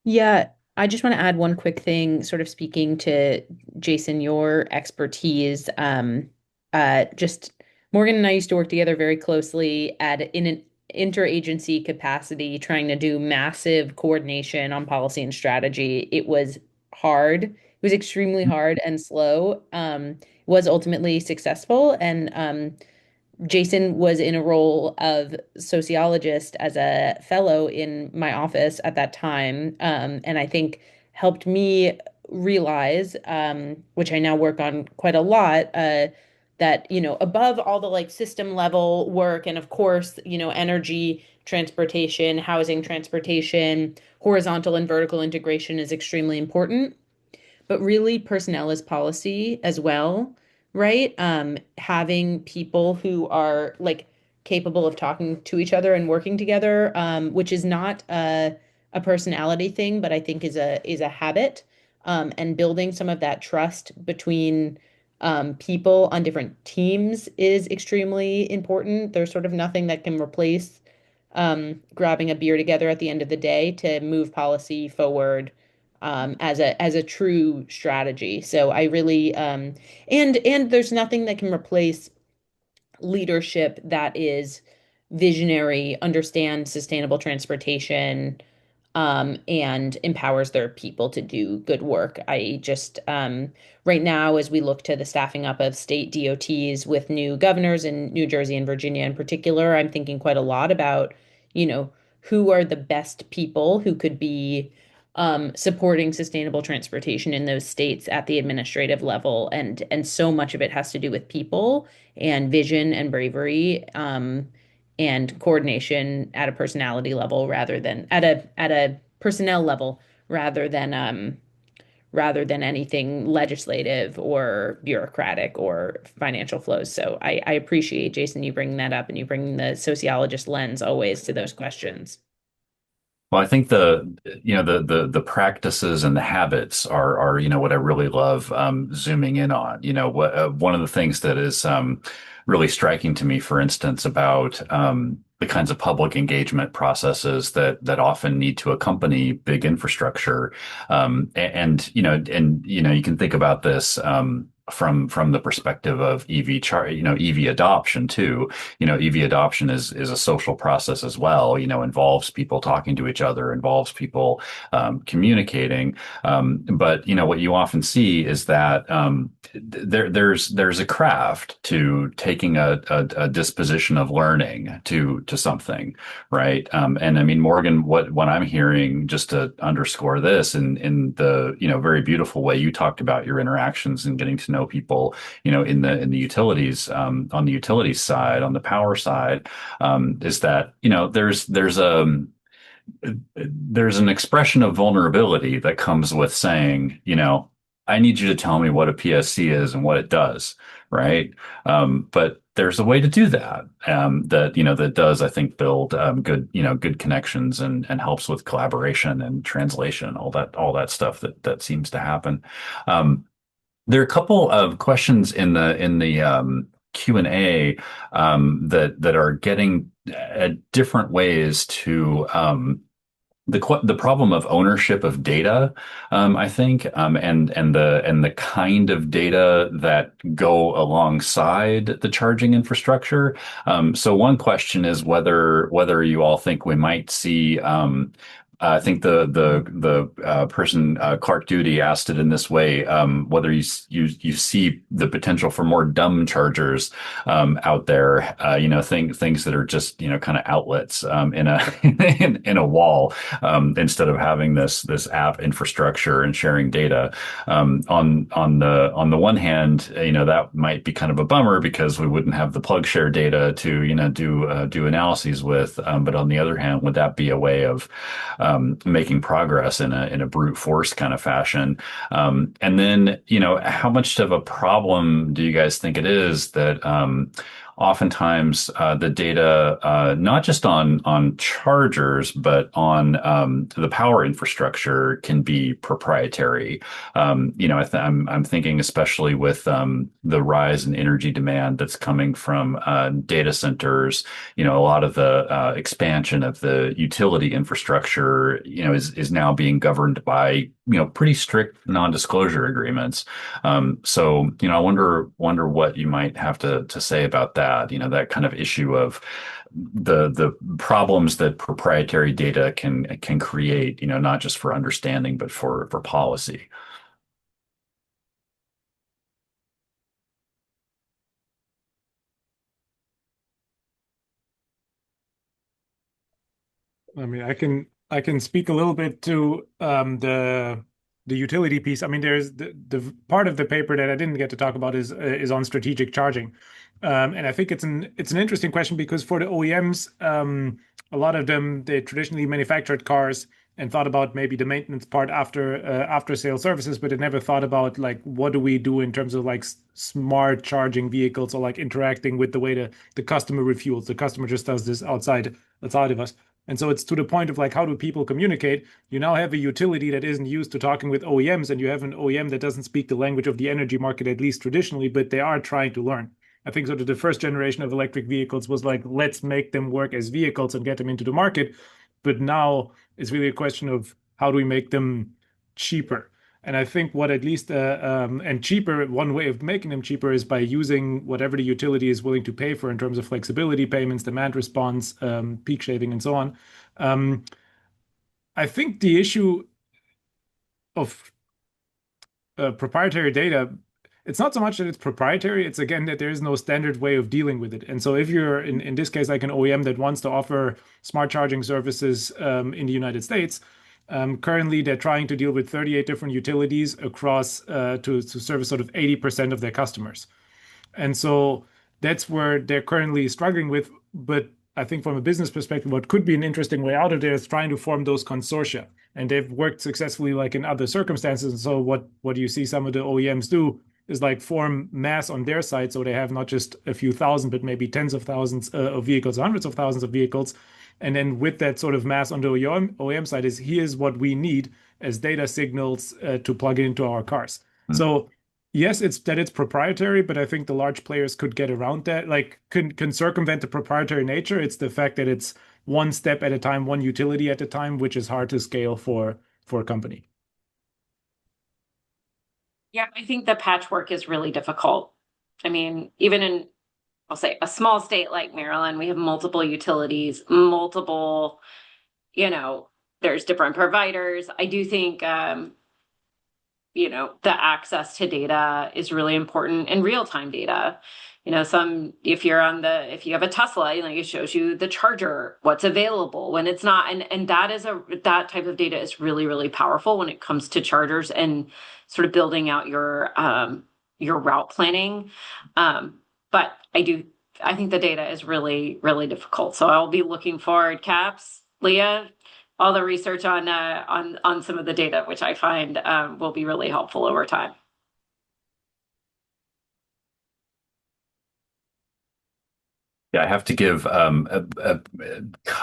Yeah, I just want to add one quick thing, sort of speaking to Jason, your expertise. Just Morgan and I used to work together very closely in an interagency capacity, trying to do massive coordination on policy and strategy. It was hard. It was extremely hard and slow. Was ultimately successful, and Jason was in a role of sociologist as a fellow in my office at that time, and I think helped me realize, which I now work on quite a lot, that above all the like system level work, and of course energy, transportation, housing, transportation, horizontal and vertical integration is extremely important, but really personnel is policy as well, right? Having people who are like capable of talking to each other and working together, which is not a personality thing, but I think is a habit, and building some of that trust between people on different teams is extremely important. There's sort of nothing that can replace grabbing a beer together at the end of the day to move policy forward, as a true strategy. So I really and there's nothing that can replace leadership that is visionary, understands sustainable transportation, and empowers their people to do good work. I just right now, as we look to the staffing up of state DOTs with new governors in New Jersey and Virginia in particular, I'm thinking quite a lot about, who are the best people who could be supporting sustainable transportation in those states at the administrative level, and so much of it has to do with people and vision and bravery, and coordination at a personality level rather than at a personnel level rather than anything legislative or bureaucratic or financial flows. So I appreciate, Jason, you bringing that up, and you bring the sociologist lens always to those questions. Well, I think the practices and the habits are what I really love zooming in on. One of the things that is really striking to me, for instance, about the kinds of public engagement processes that often need to accompany big infrastructure, and you can think about this. from the perspective of EV adoption too. EV adoption is a social process as well. Involves people talking to each other, involves people communicating. But what you often see is that there's a craft to taking a disposition of learning to something, right? And I mean, Morgan, what I'm hearing, just to underscore this, in the very beautiful way you talked about your interactions and getting to know people, in the utilities, on the utilities side, on the power side, is that there's an expression of vulnerability that comes with saying, I need you to tell me what a PSC is and what it does, right? But there's a way to do that, that does, I think, build good connections and helps with collaboration and translation, all that stuff that seems to happen. There are a couple of questions in the Q&A that are getting at different ways to the problem of ownership of data, I think, and the kind of data that go alongside the charging infrastructure. So one question is whether you all think we might see. I think the person, Clark Duty, asked it in this way: whether you see the potential for more dumb chargers out there, things that are just kind of outlets in a in a wall, instead of having this app infrastructure and sharing data. On the one hand, that might be kind of a bummer because we wouldn't have the plug share data to do analyses with. But on the other hand, would that be a way of making progress in a brute force kind of fashion? And then, how much of a problem do you guys think it is that oftentimes the data, not just on chargers, but on the power infrastructure, can be proprietary? I'm thinking especially with the rise in energy demand that's coming from data centers. A lot of the expansion of the utility infrastructure, is now being governed by pretty strict non-disclosure agreements. So I wonder what you might have to say about that. That kind of issue of the problems that proprietary data can create. Not just for understanding, but for policy. I mean, I can speak a little bit to the utility piece. I mean, there's the part of the paper that I didn't get to talk about is on strategic charging, and I think it's an interesting question because for the OEMs, a lot of them, they traditionally manufactured cars and thought about maybe the maintenance part after sale services, but they never thought about like what do we do in terms of like smart charging vehicles or like interacting with the way the customer refuels. The customer just does this outside of us. And so it's to the point of like, how do people communicate? You now have a utility that isn't used to talking with OEMs, and you have an OEM that doesn't speak the language of the energy market, at least traditionally, but they are trying to learn. I think sort of the first generation of electric vehicles was like, let's make them work as vehicles and get them into the market. But now it's really a question of how do we make them cheaper? And I think what at least and cheaper, one way of making them cheaper is by using whatever the utility is willing to pay for in terms of flexibility payments, demand response, peak shaving, and so on. I think the issue of proprietary data, it's not so much that it's proprietary, it's again that there is no standard way of dealing with it. And so if you're in this case like an OEM that wants to offer smart charging services in the United States, currently, they're trying to deal with 38 different utilities across to service sort of 80% of their customers. And so that's where they're currently struggling with. But I think from a business perspective, what could be an interesting way out of there is trying to form those consortia. And they've worked successfully like in other circumstances. And so what you see some of the OEMs do is like form mass on their side. So they have not just a few thousand, but maybe tens of thousands of vehicles, hundreds of thousands of vehicles. And then with that sort of mass on the OEM side is here's what we need as data signals to plug into our cars. So yes, it's proprietary, but I think the large players could get around that, like can circumvent the proprietary nature. It's the fact that it's one step at a time, one utility at a time, which is hard to scale for a company. Yeah, I think the patchwork is really difficult. I mean, even in, I'll say, a small state like Maryland, we have multiple utilities, multiple, you know, there's different providers. I do think, the access to data is really important and real-time data. If if you have a Tesla, it shows you the charger, what's available when it's not. And that type of data is really, really powerful when it comes to chargers and sort of building out your route planning. But I think the data is really, really difficult. So I'll be looking forward, Kaps, Liya, all the research on some of the data, which I find will be really helpful over time. Yeah, I have to give a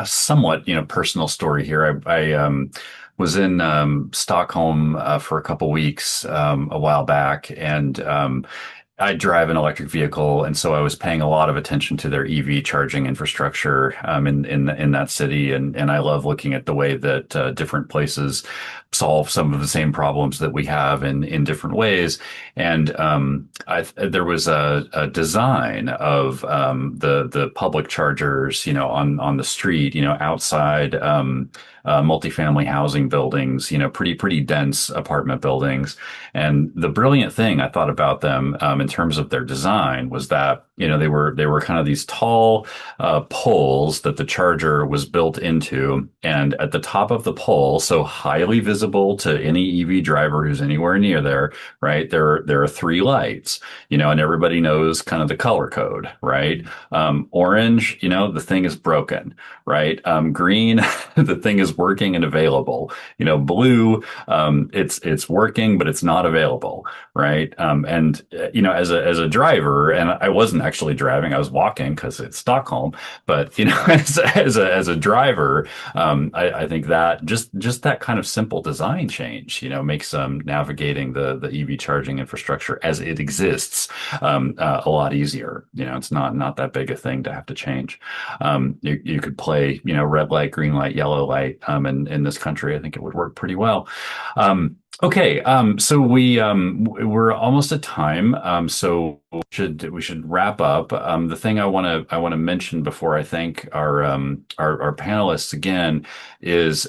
somewhat, personal story here. I was in Stockholm for a couple weeks a while back, and I drive an electric vehicle, and so I was paying a lot of attention to their EV charging infrastructure in that city, and I love looking at the way that different places solve some of the same problems that we have in different ways. And there was a design of the public chargers, on the street, outside multifamily housing buildings, pretty dense apartment buildings. And the brilliant thing I thought about them in terms of their design was that they were kind of these tall poles that the charger was built into, and at the top of the pole, so highly visible to any EV driver who's anywhere near there, right? There are three lights, and everybody knows kind of the color code, right? Orange, the thing is broken, right? Green, the thing is working and available. Blue, it's working, but it's not available, right? And as a driver, and I wasn't actually driving, I was walking because it's Stockholm, but as a driver, I think that just that kind of simple design change, makes navigating the EV charging infrastructure as it exists a lot easier. It's not that big a thing to have to change. You could play, red light, green light, yellow light, in this country. I think it would work pretty well. Okay, so we're almost at time. So we should wrap up. The thing I want to mention before I thank our panelists again is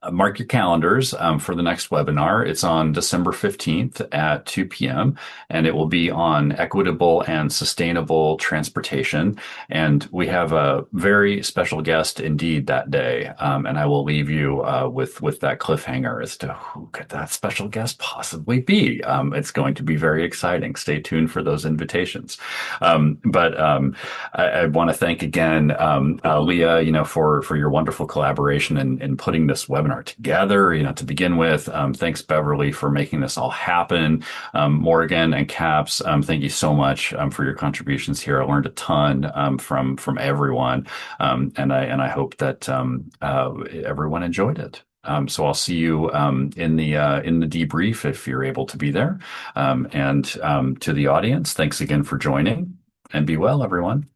mark your calendars for the next webinar. It's on December 15th at 2 p.m. and it will be on equitable and sustainable transportation. And we have a very special guest indeed that day. And I will leave you with that cliffhanger as to who could that special guest possibly be. It's going to be very exciting. Stay tuned for those invitations. But I want to thank again Liya, for your wonderful collaboration in putting this webinar together, to begin with. Thanks, Beverly, for making this all happen. Morgan and Kaps, thank you so much for your contributions here. I learned a ton from everyone, and I hope that everyone enjoyed it. So I'll see you in the debrief if you're able to be there. And to the audience, thanks again for joining, and be well, everyone.